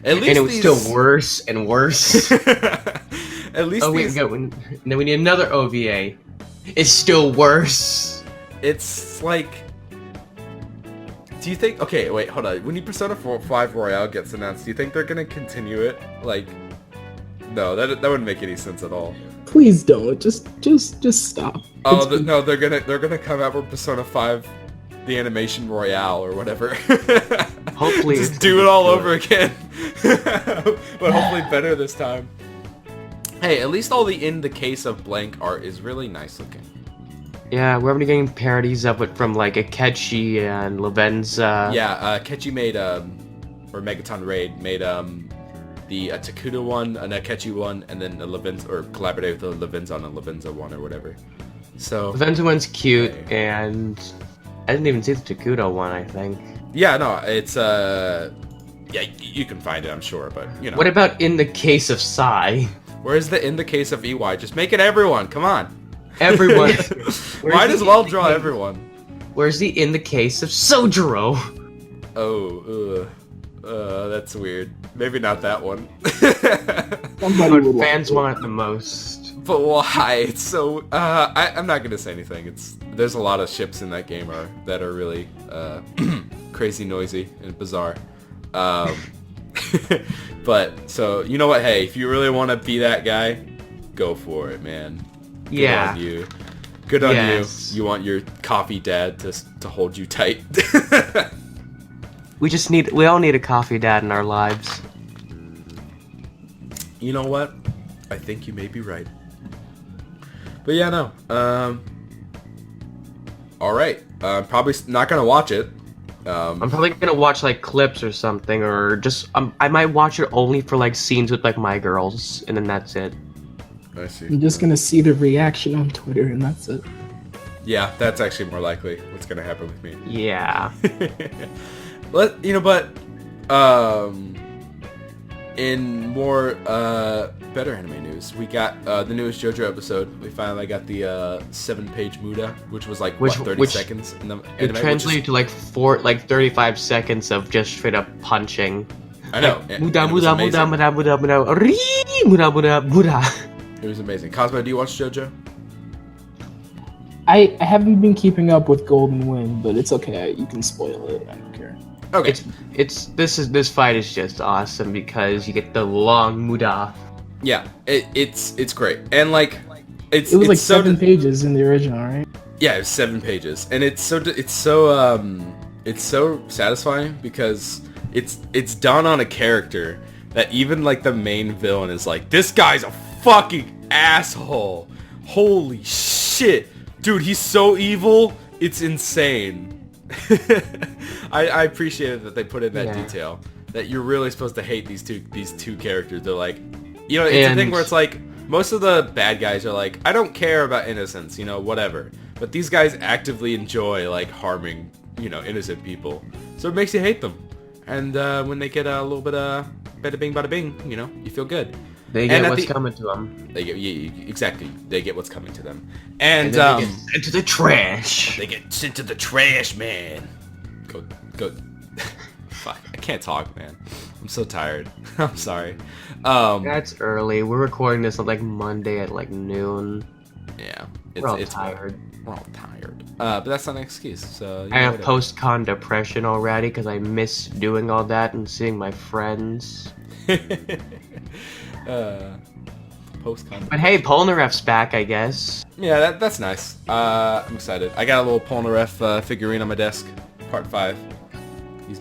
At least and it was still worse and worse. At least and then we need another OVA. It's still worse. It's like, do you think? Okay, wait, hold on. When Persona 5 Royale gets announced, do you think they're gonna continue it? Like, no, that wouldn't make any sense at all. Please don't. Just stop. Oh no, they're gonna come out with Persona 5, the animation Royale or whatever. Hopefully, just do it all over again. But hopefully better this time. Hey, at least all the in the case of blank art is really nice looking. Yeah, we're already getting parodies of it from like Akechi and Lavenza. Yeah, Kechi made or Megaton Raid made the Takuda one, an Akechi one, and then a Lavenza, or collaborate with a Lavenza on a Lavenza one or whatever. So The Venza one's cute, and I didn't even see the Takuda one, I think. yeah, no, it's yeah, you can find it, I'm sure, but you know. What about in the case of Sai? Where's the in the case of EY? Just make it everyone. Come on. Everyone. Might as well draw everyone. Where's the in the case of Sojiro? Oh, that's weird. Maybe not that one. Somebody would Fans like want it the most. But why? It's so. I'm not gonna say anything. There's a lot of ships in that game that are really crazy, noisy, and bizarre. But so you know what? Hey, if you really want to be that guy, go for it, man. Good Yeah. on you. Good on Yes. you. You want your coffee dad to hold you tight. We all need a coffee dad in our lives. You know what? I think you may be right. But yeah, no. All right. I'm probably not gonna watch it. I'm probably gonna watch like clips or something, or just I might watch it only for like scenes with like my girls, and then that's it. I see. I'm just gonna see the reaction on Twitter, and that's it. Yeah, that's actually more likely what's gonna happen with me. Yeah. But in more better anime news, we got the newest JoJo episode. We finally got the 7-page Muda, which was like 30 seconds in the It anime. translated to like 35 seconds of just straight up punching. I know. Like, and Muda it was muda amazing. muda muda muda muda ri muda muda muda. It was amazing. Cosmo, do you watch JoJo? I haven't been keeping up with Golden Wind, but it's okay. You can spoil it. I don't care. Okay. This fight is just awesome because you get the long muda. Yeah, it's great, and like It was like 7 pages in the original, right? Yeah, it was 7 pages, and it's so satisfying because it's done on a character that even like the main villain is like, this guy's a fucking asshole. Holy shit, dude, he's so evil. It's insane. I appreciated that they put in that detail, that you're really supposed to hate these two characters. They're like, you know, it's a thing where it's like most of the bad guys are like, I don't care about innocence, you know, whatever. But these guys actively enjoy like harming, you know, innocent people. So it makes you hate them. And when they get a little bit of bada bing bada bing, you know, you feel good. They get what's coming to them. They get exactly. They get what's coming to them. And then they get sent to the trash. They get sent to the trash, man. Go. Fuck, I can't talk, man. I'm so tired. I'm sorry. That's early. We're recording this on like Monday at like noon. Yeah, We're all tired. We're all tired. But that's not an excuse. So I have post-con depression already because I miss doing all that and seeing my friends. Post-con. But hey, Polnareff's back, I guess. Yeah, that's nice. I'm excited. I got a little Polnareff figurine on my desk. Part 5.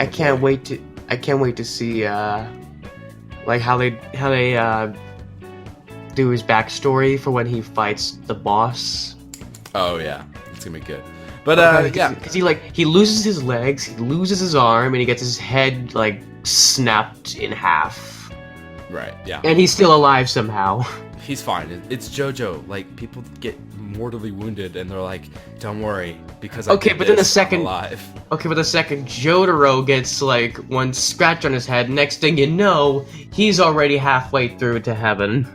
I can't wait to see like how they do his backstory for when he fights the boss. Oh yeah, it's gonna be good. But yeah, because he loses his legs, he loses his arm, and he gets his head like snapped in half. Right. Yeah. And he's still alive somehow. He's fine. It's JoJo. Like, people get mortally wounded, and they're like, "Don't worry, because I did but then this, I'm alive." Okay, but the second Jotaro gets like one scratch on his head, next thing you know, he's already halfway through to heaven.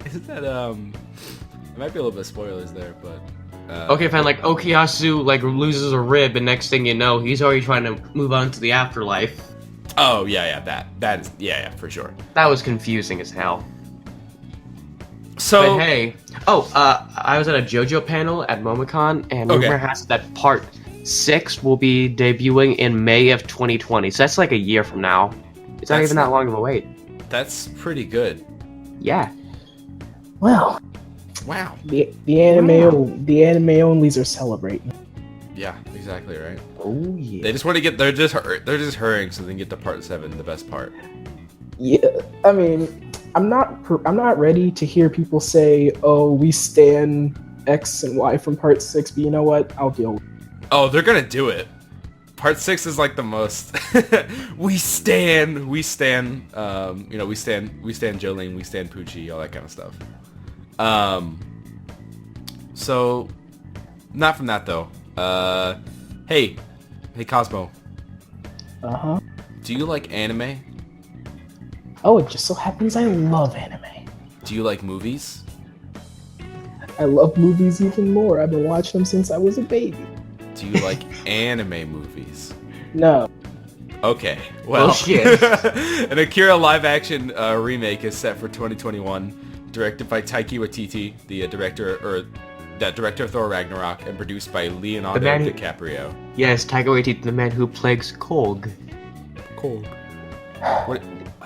Isn't that It might be a little bit of spoilers there, but. Okay, fine. Like Okuyasu like loses a rib, and next thing you know, he's already trying to move on to the afterlife. Oh yeah, that is for sure. That was confusing as hell. So but hey, I was at a JoJo panel at MomoCon, and rumor has it that Part 6 will be debuting in May of 2020. So that's like a year from now. It's not even that long of a wait. That's pretty good. Yeah. Well, wow. The anime onlys are celebrating. Yeah, exactly right. Oh yeah. They just want to get. They're just hurrying so they can get to Part 7, the best part. Yeah, I mean, I'm not ready to hear people say, "Oh, we stan X and Y from Part 6," but you know what? I'll deal with it. Oh, they're gonna do it. Part 6 is like the most. we stand. We stand Jolene. We stand Poochie. All that kind of stuff. So, not from that though. Hey Cosmo. Uh-huh. Do you like anime? Oh, it just so happens I love anime. Do you like movies? I love movies even more. I've been watching them since I was a baby. Do you like anime movies? No. Okay, well, Bullshit. an Akira live-action remake is set for 2021, directed by Taika Waititi, the director of Thor Ragnarok, and produced by Leonardo DiCaprio. Yes, Taika Waititi, the man who plays Korg. Cool. What?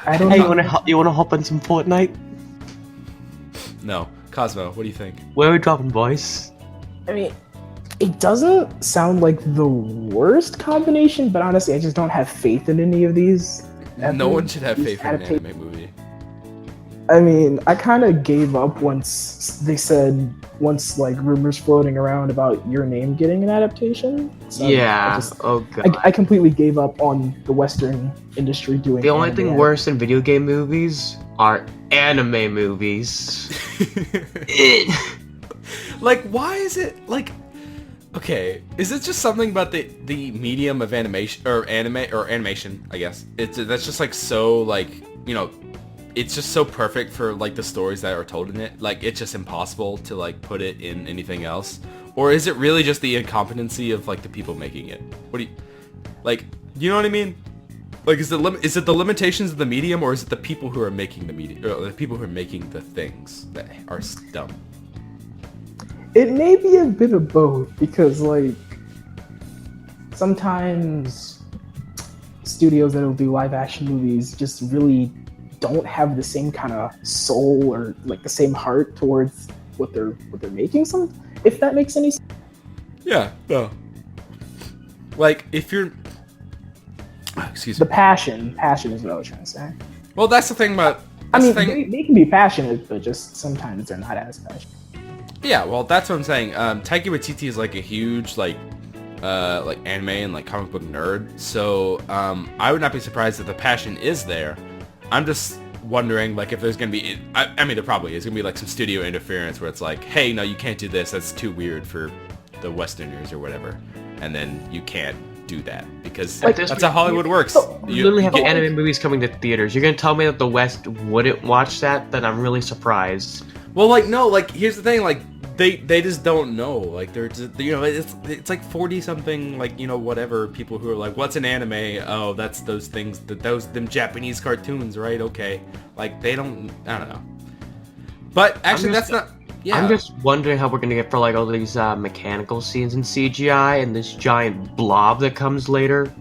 I don't Hey, know. you wanna hop on some Fortnite? No, Cosmo. What do you think? Where are we dropping, boys? I mean, it doesn't sound like the worst combination, but honestly, I just don't have faith in any of these. No one should have these faith in an anime movie. I mean, I kind of gave up once like rumors floating around about Your Name getting an adaptation. So Yeah. Oh god. I completely gave up on the Western industry doing. The only anime. thing worse than video game movies are anime movies. Like, why is it like? Okay, is it just something about the medium of animation or animation? I guess that's just like so like it's just so perfect for like the stories that are told in it. Like it's just impossible to like put it in anything else. Or is it really just the incompetency of like the people making it? What do you like? You know what I mean? Like is it the limitations of the medium, or is it the people who are making the medium, or the people who are making the things that are dumb? It may be a bit of both, because like sometimes studios that will do live action movies just really don't have the same kind of soul or like the same heart towards what they're making. If that makes any sense. Yeah, no. Like if you're excuse The me. passion is what I was trying to say. Well, that's the thing about I that's mean, the thing. they can be passionate, but just sometimes they're not as passionate. Yeah, well, that's what I'm saying. Taika Waititi is like a huge like anime and like comic book nerd, so I would not be surprised if the passion is there. I'm just wondering like if there's gonna be. I mean, there probably is gonna be like some studio interference where it's like, hey, no, you can't do this. That's too weird for the Westerners or whatever, and then you can't do that because Like, that's how Hollywood works. You literally have get- anime movies coming to theaters. You're gonna tell me that the West wouldn't watch that? Then I'm really surprised. Well, like no, like here's the thing, like they just don't know, like they're just, it's like 40 something like whatever people who are like, what's an anime? Oh, that's those things them Japanese cartoons, right? Okay, like I don't know, but actually that's not. Yeah, I'm just wondering how we're gonna get for like all these mechanical scenes in CGI and this giant blob that comes later.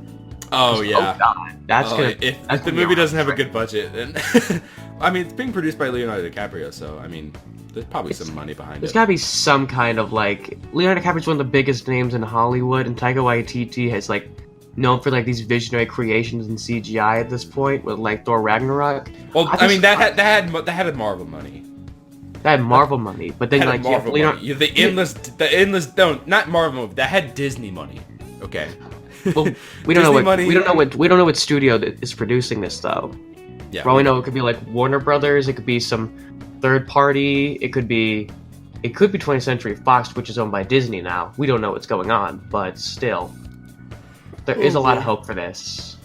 Oh yeah. Oh god, that's gonna. If that's the gonna movie be doesn't have a awesome. good budget, then I mean, it's being produced by Leonardo DiCaprio, so I mean, there's probably some money behind There's it. gotta be some kind of like Leonardo DiCaprio's one of the biggest names in Hollywood, and Taika Waititi has like known for like these visionary creations in CGI at this point with like Thor Ragnarok. Well, I mean just- that had Marvel money. That had Marvel money, but then That like had Marvel Leonardo, money. The endless don't not Marvel movie. That had Disney money. Okay. well, we don't know Disney what money- we don't know what studio that is producing this though. Yeah. For all we know, it could be like Warner Brothers. It could be some third party. It could be 20th Century Fox, which is owned by Disney now. We don't know what's going on, but still, there is a lot of hope for this.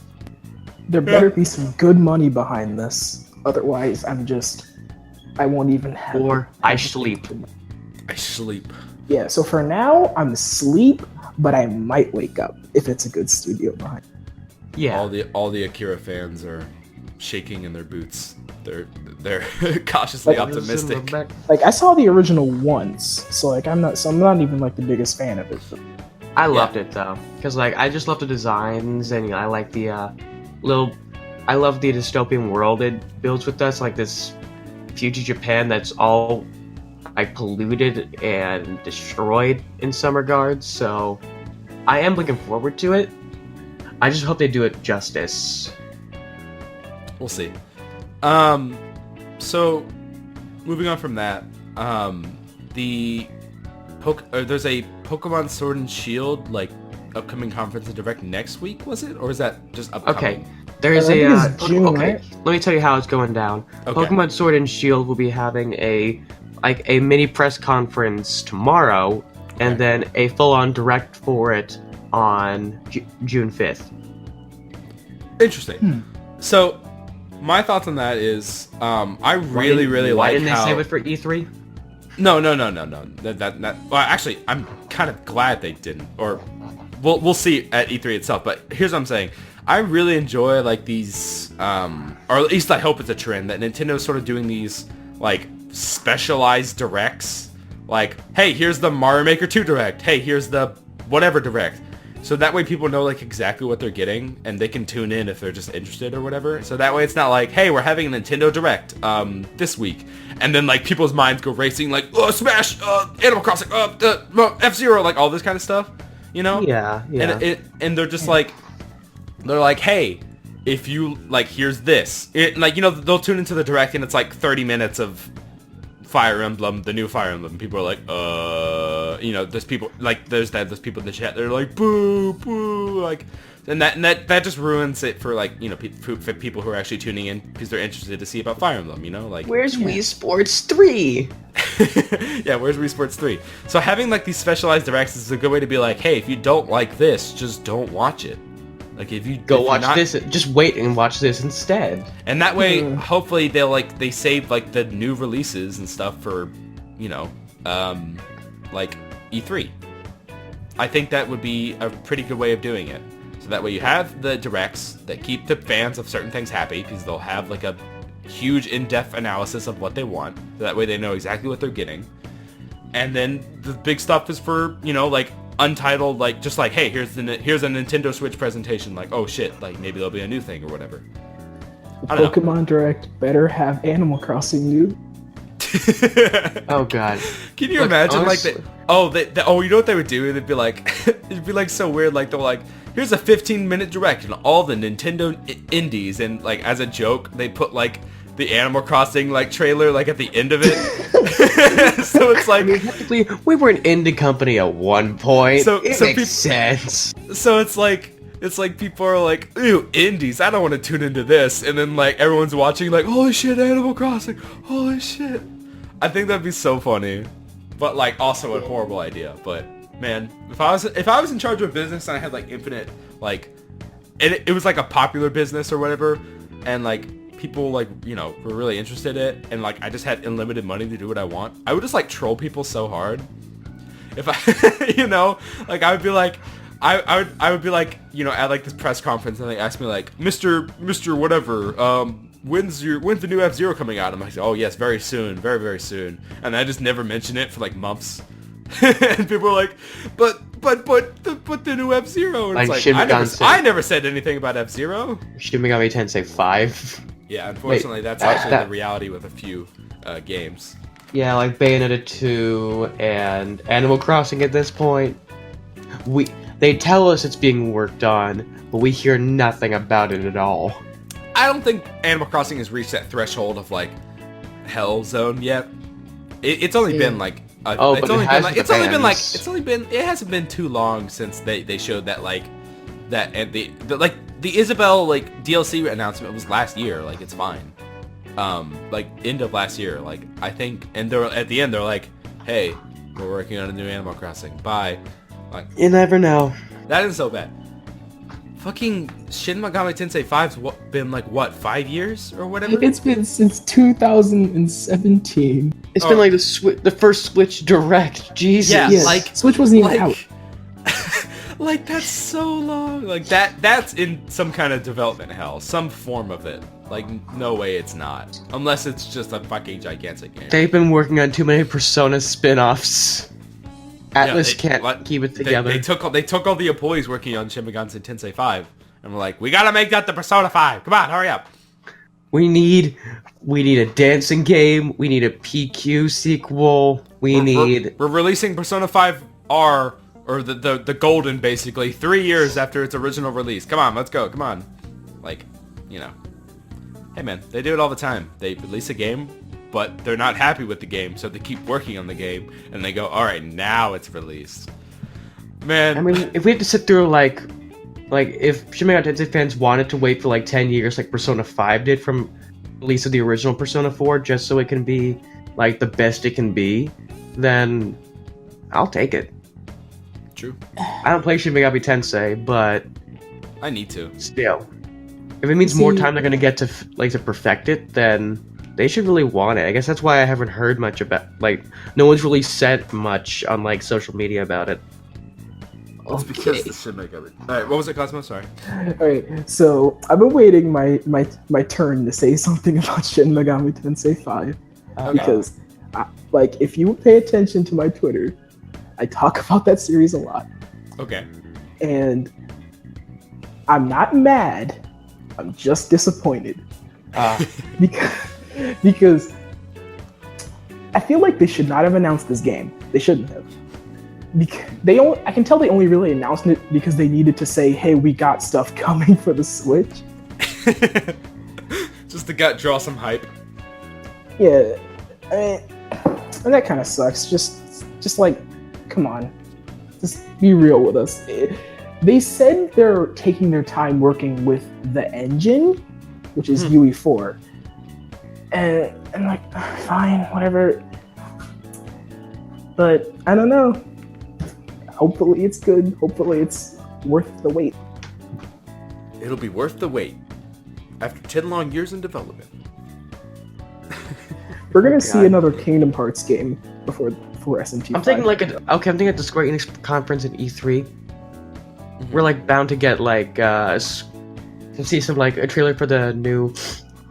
There better be some good money behind this. Otherwise, I won't even have. Or I sleep. I sleep. Yeah, so for now, I'm asleep, but I might wake up if it's a good studio behind. Yeah. All the Akira fans are shaking in their boots. They're cautiously Like, optimistic. Like, I saw the original once, so like I'm not even like the biggest fan of it. But I loved it though, because like I just love the designs, and I like the I love the dystopian world it builds with us, like this future Japan that's all like polluted and destroyed in some regards. So I am looking forward to it. I just hope they do it justice. We'll see. So moving on from that, there's a Pokemon Sword and Shield like upcoming conference and direct next week, was it? Or is that just upcoming? Okay, there is I a. think it's June, okay, right? let me tell you how it's going down. Okay. Pokemon Sword and Shield will be having a mini press conference tomorrow, and Okay. then a full-on direct for it on June 5th. Interesting. So, my thoughts on that is, I really Why like didn't how... they save it for E3? No. Well, actually, I'm kind of glad they didn't. Or, we'll see at E3 itself. But here's what I'm saying. I really enjoy, like, these, or at least I hope it's a trend, that Nintendo's sort of doing these, like, specialized directs. Like, hey, here's the Mario Maker 2 direct. Hey, here's the whatever direct. So that way people know, like, exactly what they're getting, and they can tune in if they're just interested or whatever. So that way it's not like, hey, we're having a Nintendo Direct this week. And then, like, people's minds go racing, like, oh, Smash, Animal Crossing, F-Zero, like, all this kind of stuff, you know? Yeah. And they're just like, hey, if you, like, here's this. Like, you know, they'll tune into the Direct, and it's, like, 30 minutes of Fire Emblem, the new Fire Emblem. People are like, you know, there's people like there's people in the chat. They're like, boo, like, and that just ruins it for, like, you know, for people who are actually tuning in because they're interested to see about Fire Emblem. You know, like, Where's Wii Sports 3? yeah, where's Wii Sports 3? So having, like, these specialized directs is a good way to be like, hey, if you don't like this, just don't watch it. Like, if you Go watch this. Just wait and watch this instead. And that way, hopefully, they save, like, the new releases and stuff for, you know, like, E3. I think that would be a pretty good way of doing it. So that way you have the directs that keep the fans of certain things happy, because they'll have, like, a huge in-depth analysis of what they want. So that way they know exactly what they're getting. And then the big stuff is for, you know, like, Untitled, like, just like, hey, here's a Nintendo Switch presentation, like, oh shit, like, maybe there'll be a new thing or whatever. I don't know. Pokemon Direct better have Animal Crossing new. Oh god. Can you Look, imagine, honestly, like, you know what they would do? They'd be like, it'd be like so weird, like, they're like, here's a 15-minute direct and all the Nintendo indies, and, like, as a joke, they put, like, the Animal Crossing, like, trailer, like, at the end of it. So it's like, I mean, technically, we were an indie company at one point. So It makes sense. so it's like people are like, ew, indies, I don't want to tune into this, and then, like, everyone's watching, like, holy shit, Animal Crossing, holy shit. I think that'd be so funny, but, like, also a horrible idea. But man, if I was in charge of a business and I had, like, infinite, like, it was like a popular business or whatever, and, like, people, like, you know, were really interested in it, and, like, I just had unlimited money to do what I want, I would just, like, troll people so hard. If I, you know, like, I would be like, I would be like, you know, at, like, this press conference, and they ask me, like, Mr. whatever, when's the new F-Zero coming out? I'm like, oh yes, very soon, very, very soon. And I just never mention it for, like, months. And people are like, but the new F-Zero, and it's like, I never said anything about F-Zero. Shin Megami Tensei 5. Yeah, unfortunately, that's actually the reality with a few games. Yeah, like Bayonetta 2 and Animal Crossing at this point. They tell us it's being worked on, but we hear nothing about it at all. I don't think Animal Crossing has reached that threshold of, like, hell zone yet. It's only been, like, it hasn't been too long since they showed that, like, that, and the Isabelle, like, DLC announcement was last year. Like, it's fine. Like, end of last year. Like, I think, and they're at the end, they're like, hey, we're working on a new Animal Crossing. Bye. Like, You never know. that isn't so bad. Fucking Shin Megami Tensei 5's been, like, what, 5 years or whatever? It's been since 2017. It's been like the first Switch Direct. Jesus. Yeah, Yes. like, Switch wasn't even out. like, that's so long. Like, that's in some kind of development hell, some form of it. Like, no way it's not, unless it's just a fucking gigantic game. They've been working on too many Persona spin-offs. Atlas can't keep it together. They took all the employees working on Shin Megami Tensei 5, and we're like, we gotta make that the Persona 5. Come on, hurry up. We need a dancing game. We need a PQ sequel. We're releasing Persona 5 R, or the Golden, basically 3 years after its original release. Come on, let's go. Come on. Like, you know. Hey man, they do it all the time. They release a game, but they're not happy with the game, so they keep working on the game, and they go, alright, now it's released. Man. I mean, if we have to sit through like if Shin Megami Tensei fans wanted to wait for like 10 years, like Persona 5 did from release of the original Persona 4, just so it can be like the best it can be, then I'll take it. True. I don't play Shin Megami Tensei, but I need to. still, if it means more time they're gonna get to to perfect it, then they should really want it. I guess that's why I haven't heard much about, like, no one's really said much on like social media about it. It's because the Shin Megami. Alright, what was it, Cosmo? Sorry. Alright, so I've been waiting my turn to say something about Shin Megami Tensei 5. Because, like, if you pay attention to my Twitter, I talk about that series a lot. Okay. And I'm not mad, I'm just disappointed. Because I feel like they should not have announced this game. They shouldn't have. Because I can tell they only really announced it because they needed to say, "Hey, we got stuff coming for the Switch." Just to draw some hype. Yeah, I mean, and that kind of sucks. Just like, come on, just be real with us. They said they're taking their time working with the engine, which is UE4, and I'm like, fine, whatever. But I don't know. Hopefully it's good. Hopefully it's worth the wait. It'll be worth the wait. After 10 long years in development. We're gonna see another Kingdom Hearts game before SMTV. I'm thinking I'm thinking at the Square Enix conference in E3, we're like bound to get like to see some like a trailer for the new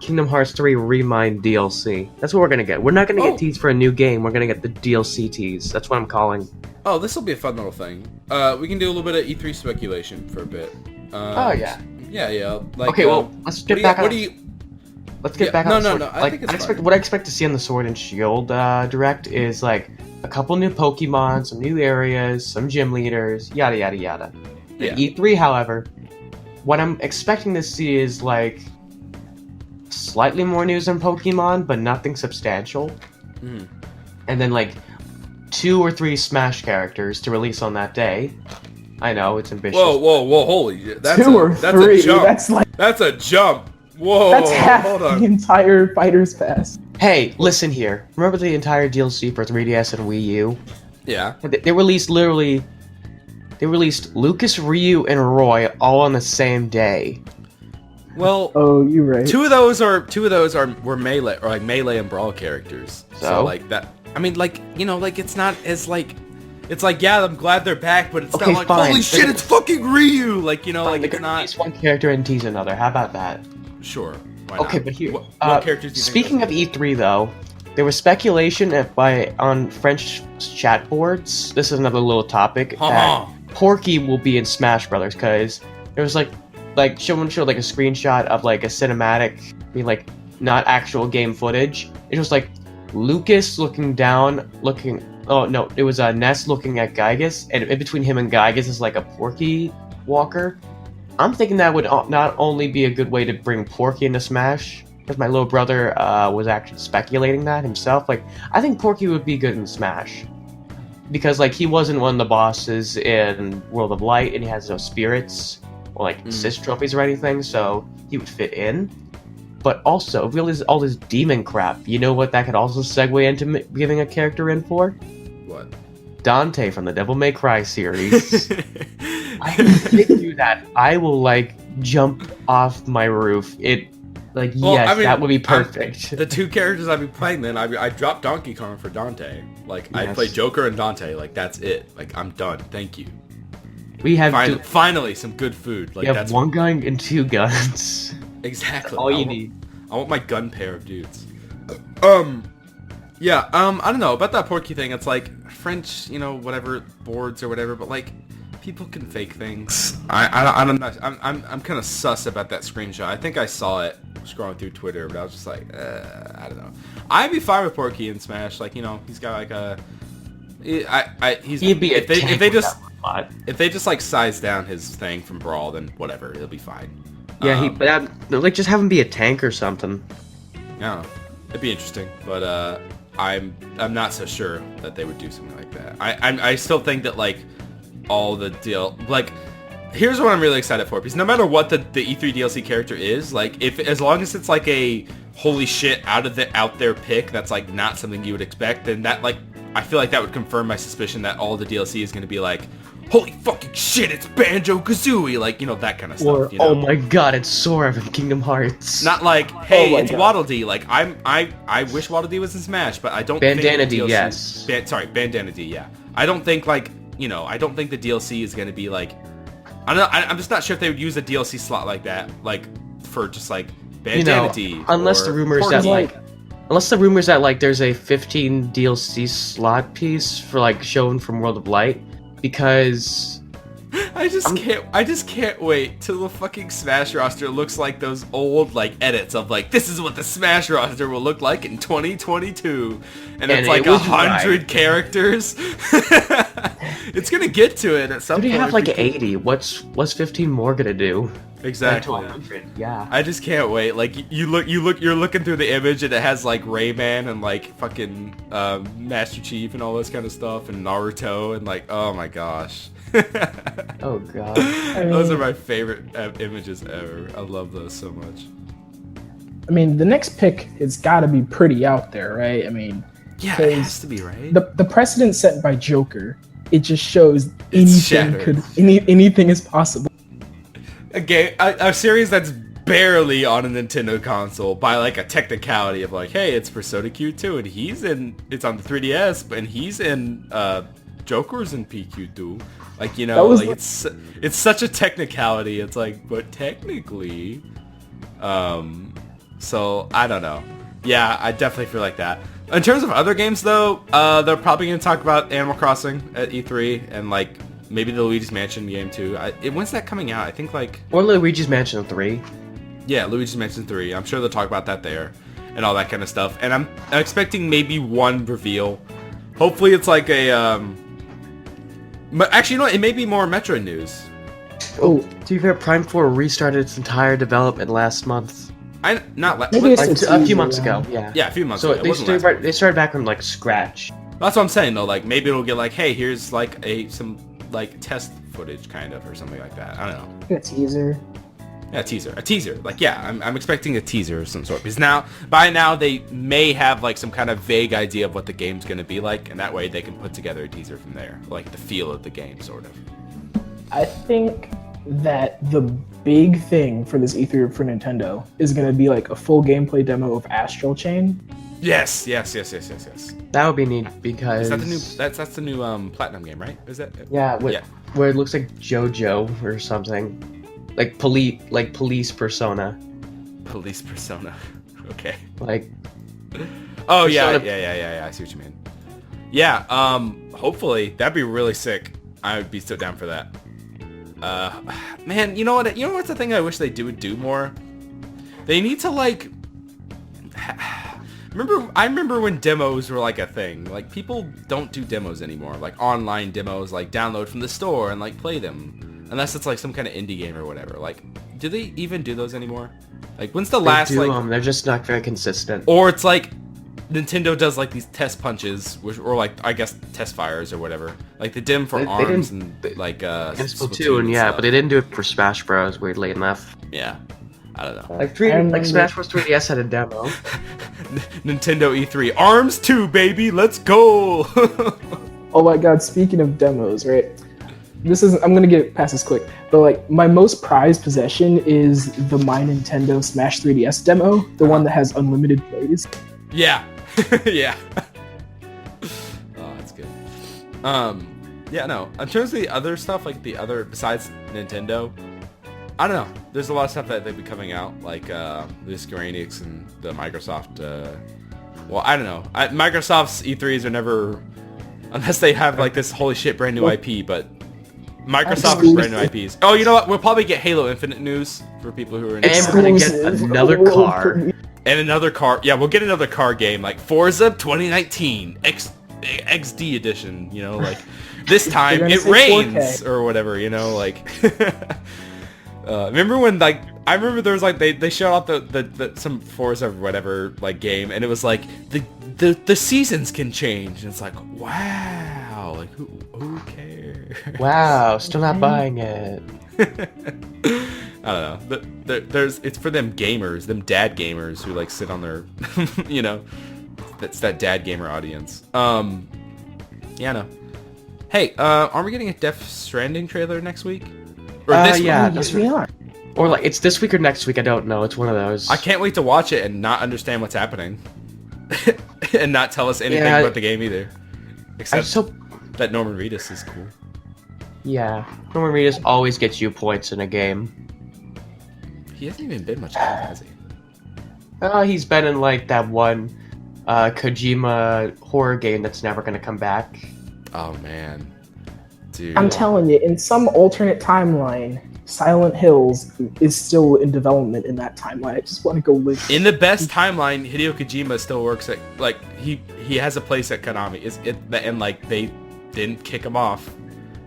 Kingdom Hearts 3 Remind DLC. That's what we're gonna get. We're not gonna get teased for a new game. We're gonna get the DLC tease. That's what I'm calling. Oh, this will be a fun little thing. We can do a little bit of E3 speculation for a bit. Oh yeah. Yeah. Like, okay, well, let's get back on. Let's get back on. No. I think it's fun. What I expect to see on the Sword and Shield direct is like a couple new Pokemon, some new areas, some gym leaders, yada yada yada. Yeah. E3, however, what I'm expecting to see is like slightly more news on Pokemon, but nothing substantial. And then like 2 or 3 Smash characters to release on that day. I know, it's ambitious. Whoa, holy, that's 2 or 3. A jump. That's a jump. Whoa, that's half hold on. the entire Fighters Pass. Hey, listen here. Remember the entire DLC for 3DS and Wii U? Yeah. They released Lucas, Ryu, and Roy all on the same day. Well, you're right. Two of those were melee or like melee and brawl characters. So like that. I mean, like, you know, like it's not as like. It's like, yeah, I'm glad they're back, but it's not like, fine. holy shit, it's fucking Ryu! Like, you know, like, it's not... Tease one character and tease another. How about that? Sure. Why okay, not? but here... What characters do you speaking of E3, though, there was speculation on French chat boards, this is another little topic, that Porky will be in Smash Brothers, because there was, like someone showed, like, a screenshot of, like, a cinematic, I mean, like, not actual game footage. It was, like, Lucas looking down, oh, no, it was Ness looking at Gygas, and in between him and Gygas is like a Porky walker. I'm thinking that would not only be a good way to bring Porky into Smash, because my little brother was actually speculating that himself. Like, I think Porky would be good in Smash. Because, like, he wasn't one of the bosses in World of Light, and he has no spirits, or, like, assist trophies or anything, so he would fit in. But also, really, all this demon crap, you know what that could also segue into giving a character in for? What? Dante from the Devil May Cry series. I can do that. I will, like, jump off my roof. That would be perfect. The 2 characters I'd be playing then, I dropped Donkey Kong for Dante. Like, I'd play Joker and Dante. Like, that's it. Like, I'm done. Thank you. We have finally some good food. Like, you have 1 gun and 2 guns. Exactly. All you need. I want my gun pair of dudes. I don't know about that Porky thing. It's like French, you know, whatever boards or whatever, but like people can fake things. I'm kind of sus about that screenshot. I think I saw it scrolling through Twitter, but I was just like, I don't know. I'd be fine with Porky in Smash. Like, you know, he's got like a. He'd be if they just like size down his thing from Brawl, then whatever, he'll be fine. Yeah, but just have him be a tank or something. Yeah, it'd be interesting, but I'm not so sure that they would do something like that. I still think that like all the deal. Like, here's what I'm really excited for, because no matter what the E3 DLC character is, like, as long as it's like a holy shit out there pick that's like not something you would expect, then that, like, I feel like that would confirm my suspicion that all the DLC is going to be like, holy fucking shit, it's Banjo-Kazooie, like, you know, that kind of stuff. Or, you know? oh my god, it's Sora from Kingdom Hearts. Not like, hey, my it's God. Waddle Dee. Like, I wish Waddle Dee was in Smash, but I don't Bandana think Dee, DLC yes. Bandana Dee, yeah. I don't think, like, you know, I don't think the DLC is going to be, like, I don't know, I'm just not sure if they would use a DLC slot like that, like, for just, like, Bandana Dee. Unless or the rumors Porky. that, like... Unless the rumors that, like, there's a 15 DLC slot piece for, like, shown from World of Light, because... I just can't wait till the fucking Smash roster looks like those old, like, edits of, like, this is what the Smash roster will look like in 2022. And it's like 100 characters. It's gonna get to it at some What do point. you have, like, 80? What's 15 more gonna do? Exactly. 100, yeah. I just can't wait. Like, you're looking through the image and it has, like, Rayman and, like, fucking Master Chief and all this kind of stuff, and Naruto, and, like, oh my gosh. Oh god. Those are my favorite images ever. I love those so much. I mean, the next pick has got to be pretty out there, right? I mean, Yeah, it has to be, right? the precedent set by Joker, it just shows It's anything is possible. A series that's barely on a Nintendo console by, like, a technicality of, like, hey, it's Persona Q2 and it's on the 3DS, and he's in Joker's in PQ2. Like, you know, like, it's such a technicality. It's like, but technically, so I don't know. Yeah, I definitely feel like that. In terms of other games, though, they're probably gonna talk about Animal Crossing at E3, and, like, maybe the Luigi's Mansion game too. When's that coming out? I think, like, Or Luigi's Mansion 3. yeah, Luigi's Mansion 3. I'm sure they'll talk about that there, and all that kind of stuff. And I'm expecting maybe one reveal. Hopefully, it's like a But actually, you know what? It may be more Metroid news. Oh, To be fair, Prime 4 restarted its entire development last month. Maybe Like, it's a few teaser, months yeah. ago, yeah. Yeah, a few months So ago. It they wasn't last month. started back from, like, scratch. That's what I'm saying, though. Like, maybe it'll get like, hey, here's like some like test footage, kind of, or something like that. I don't know. A teaser. Yeah, a teaser. Like, yeah, I'm expecting a teaser of some sort, because by now they may have, like, some kind of vague idea of what the game's gonna be like, and that way they can put together a teaser from there, like the feel of the game, sort of. I think that the big thing for this E3 for Nintendo is going to be like a full gameplay demo of Astral Chain. Yes. That would be neat, because... Is that the new? That's the new Platinum game, right? Is that? Yeah, Yeah. where it looks like JoJo or something. Like police persona. Police Persona. Okay. Like, Oh yeah. Persona- I see what you mean. Yeah. Hopefully that'd be really sick. I would be so down for that. Man, you know what? You know what's the thing I wish they would do more? They need to, like. I remember when demos were like a thing. Like, people don't do demos anymore. Like, online demos, like, download from the store and, like, play them. Unless it's like some kind of indie game or whatever. Like, do they even do those anymore? Like, when's the last, they do, like... they're just not very consistent. Or it's like Nintendo does, like, these test punches, or, like, I guess test fires or whatever. Like the dim for They ARMS didn't- and, like, Splatoon, yeah, but they didn't do it for Smash Bros. Weirdly enough. Yeah. I don't know. Like Smash Bros. 3DS had a demo. Nintendo E3. ARMS 2, baby! Let's go! Oh my god, speaking of demos, right? I'm gonna get past this quick, but like my most prized possession is the My Nintendo Smash 3DS demo, the one that has unlimited plays. Yeah. Yeah. Oh, that's good. Yeah, no. In terms of the other stuff, like the other, besides Nintendo, I don't know. There's a lot of stuff that they've been coming out, like the Square Enix and the Microsoft. Well, I don't know. Microsoft's E3s are never, unless they have like this holy shit brand new IP, but Microsoft is brand new IPs. Oh, you know what? We'll probably get Halo Infinite news for people who are in. And we're gonna get another car. And another car. Yeah, we'll get another car game, like Forza 2019 XD edition, you know, like this time it rains 4K. or whatever, you know, like remember when, like, I remember there was like they showed off the some Forza whatever like game, and it was like the seasons can change, and it's like, wow, like who cares? Wow, still not Okay. buying it. I don't know. It's for them gamers, them dad gamers who like sit on their, you know, that's that dad gamer audience. Yeah, no. Hey, aren't we getting a Death Stranding trailer next week? Or this yeah. week? Yes, we are. Or like it's this week or next week. I don't know. It's one of those. I can't wait to watch it and not understand what's happening, and not tell us anything Yeah, about the game either, I'm except so. that Norman Reedus is cool. Yeah, Norman Reedus always gets you points in a game. He hasn't even been much good, has he? He's been in like that one Kojima horror game that's never gonna come back. Oh man, dude. I'm telling you, in some alternate timeline, Silent Hills is still in development in that timeline. I just want to go live. In the best timeline, Hideo Kojima still works at like he has a place at Konami. And like they didn't kick him off.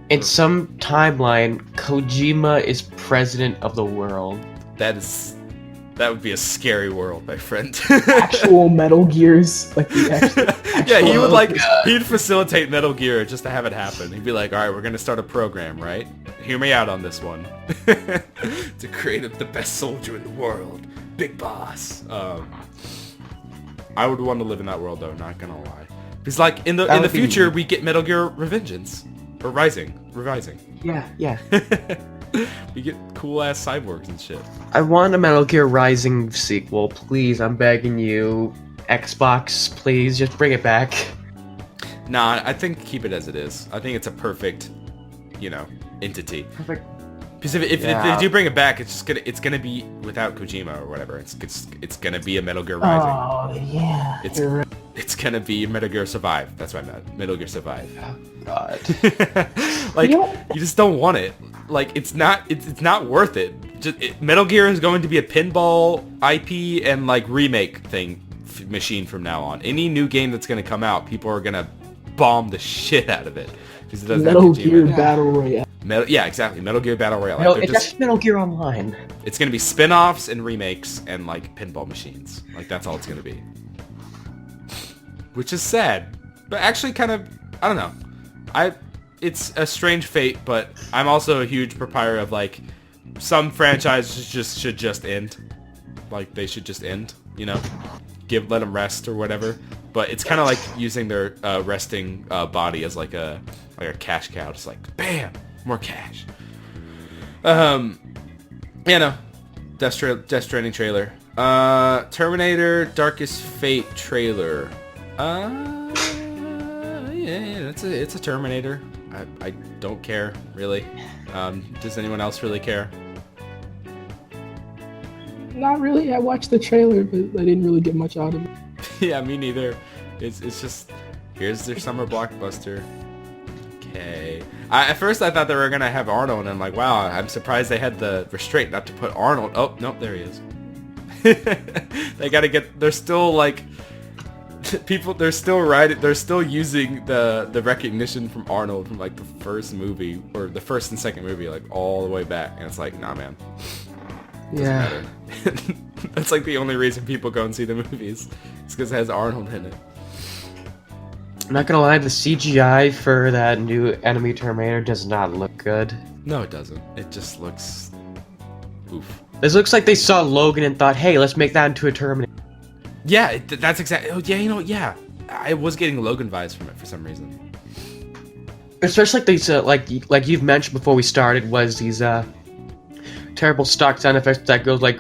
In some timeline, Kojima is president of the world. That would be a scary world, my friend. Actual Metal Gears, like the actual. Yeah, he would like God. he'd facilitate Metal Gear just to have it happen. He'd be like, "All right, we're gonna start a program, right? Hear me out on this one. To create the best soldier in the world, Big Boss." I would want to live in that world, though. Not gonna lie. Because like in the would be- future, we get Metal Gear Revengeance or Revising. Yeah. We get cool ass cyborgs and shit. I want a Metal Gear Rising sequel, please. I'm begging you, Xbox, please just bring it back. Nah, I think keep it as it is. I think it's a perfect, entity. Perfect. Because if Yeah. they do bring it back, it's gonna be without Kojima or whatever. It's gonna be a Metal Gear Rising. Oh yeah. It's you're right. it's gonna be Metal Gear Survive. That's what I meant. Metal Gear Survive. Oh, God. Like You know- you just don't want it. Like it's not worth it. Metal Gear is going to be a pinball IP and like remake machine from now on. Any new game that's gonna come out, people are gonna bomb the shit out of it because it doesn't have Metal Kojima. Gear Battle Royale. Yeah, exactly. Metal Gear Battle Royale. No, Like, it's actually Metal Gear Online. it's gonna be spin-offs and remakes and like pinball machines. Like that's all it's gonna be. Which is sad, but actually kind of I don't know. It's a strange fate, but I'm also a huge proprietor of like some franchises should just end. Like they should just end, let them rest or whatever. But it's kind of like using their resting body as like a cash cow. Just like bam, more cash. Death Stranding trailer. Terminator Darkest Fate trailer. Yeah, it's a Terminator. I don't care really. Does anyone else really care? Not really. I watched the trailer, but I didn't really get much out of it. Yeah, me neither. It's just here's their summer blockbuster. Okay. At first I thought they were gonna have Arnold, and I'm like, wow, I'm surprised they had the restraint not to put Arnold. Oh no, there he is. They gotta get. They're still like people. They're still using the recognition from Arnold from like the first movie or the first and second movie, like all the way back, and it's like, nah, man. Doesn't matter. That's like the only reason people go and see the movies. It's because it has Arnold in it. I'm not gonna lie, the CGI for that new enemy Terminator does not look good. No, it doesn't. It just looks oof. This looks like they saw Logan and thought, hey, let's make that into a Terminator. Yeah, that's exactly. Oh, yeah, yeah. I was getting Logan vibes from it for some reason. Especially like these, like you've mentioned before we started, was these terrible stock sound effects that goes like.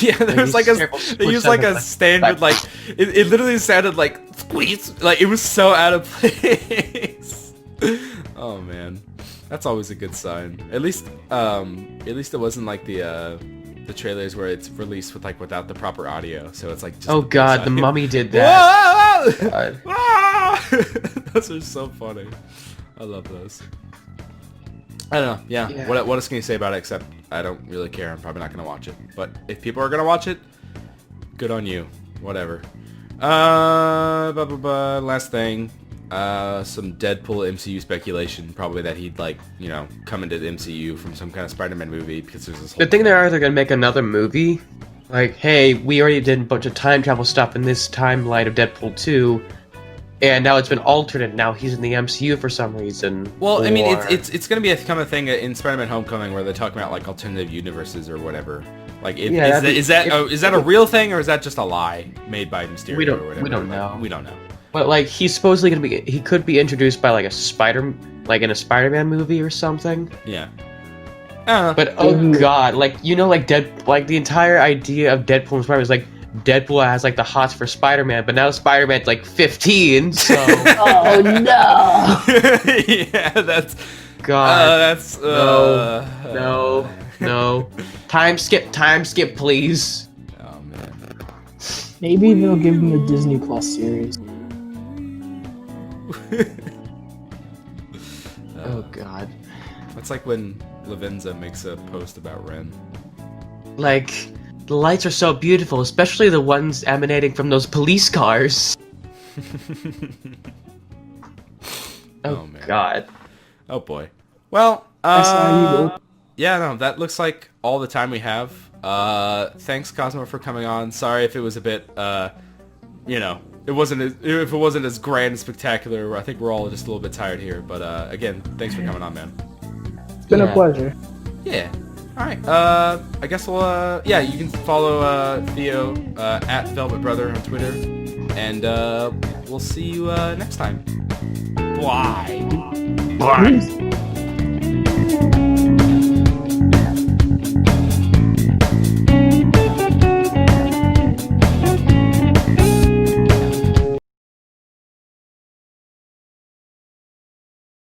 Yeah, there's like terrible they used like a standard like it literally sounded like squeeze, like it was so out of place. Oh man, that's always a good sign. At least it wasn't like the trailers where it's released with like without the proper audio, so it's like just Oh god, the Mummy did that. Whoa! God. Ah! Those are so funny. I love those. I don't know. Yeah. What else can you say about it except I don't really care. I'm probably not going to watch it. But if people are going to watch it, good on you. Whatever. Last thing. Some Deadpool MCU speculation. Probably that he'd come into the MCU from some kind of Spider-Man movie because there's this whole The thing they're either gonna make another movie, like, hey, we already did a bunch of time travel stuff in this timeline of Deadpool 2. and now it's been altered, and now he's in the MCU for some reason. Well, I mean, Or- it's gonna become a thing in Spider-Man: Homecoming where they're talking about like alternative universes or whatever. Like, Yeah, is that a real thing or is that just a lie made by Mysterio We don't- or whatever? we don't Like, know. We don't know. But like he's supposedly gonna be, he could be introduced by like in a Spider-Man movie or something. Yeah. I don't know. But oh god, like like the entire idea of Deadpool and Spider-Man is like Deadpool has like the hots for Spider-Man, but now Spider-Man's like 15, so Oh no! yeah, that's god, that's no. Time skip, please. Oh man. Maybe they'll give him a Disney Plus series. Oh god. That's like when Lavenza makes a post about Ren. Like, the lights are so beautiful, especially the ones emanating from those police cars. Oh man. god. Oh boy. Well, SIU. yeah, no, that looks like all the time we have. Thanks Cosmo for coming on. Sorry if it was a bit, it wasn't as grand and spectacular. I think we're all just a little bit tired here, but again, thanks for coming on, man. It's been a pleasure. Yeah. All right. I guess we'll. You can follow Theo at Velvet Brother on Twitter, and we'll see you next time. Bye. Peace.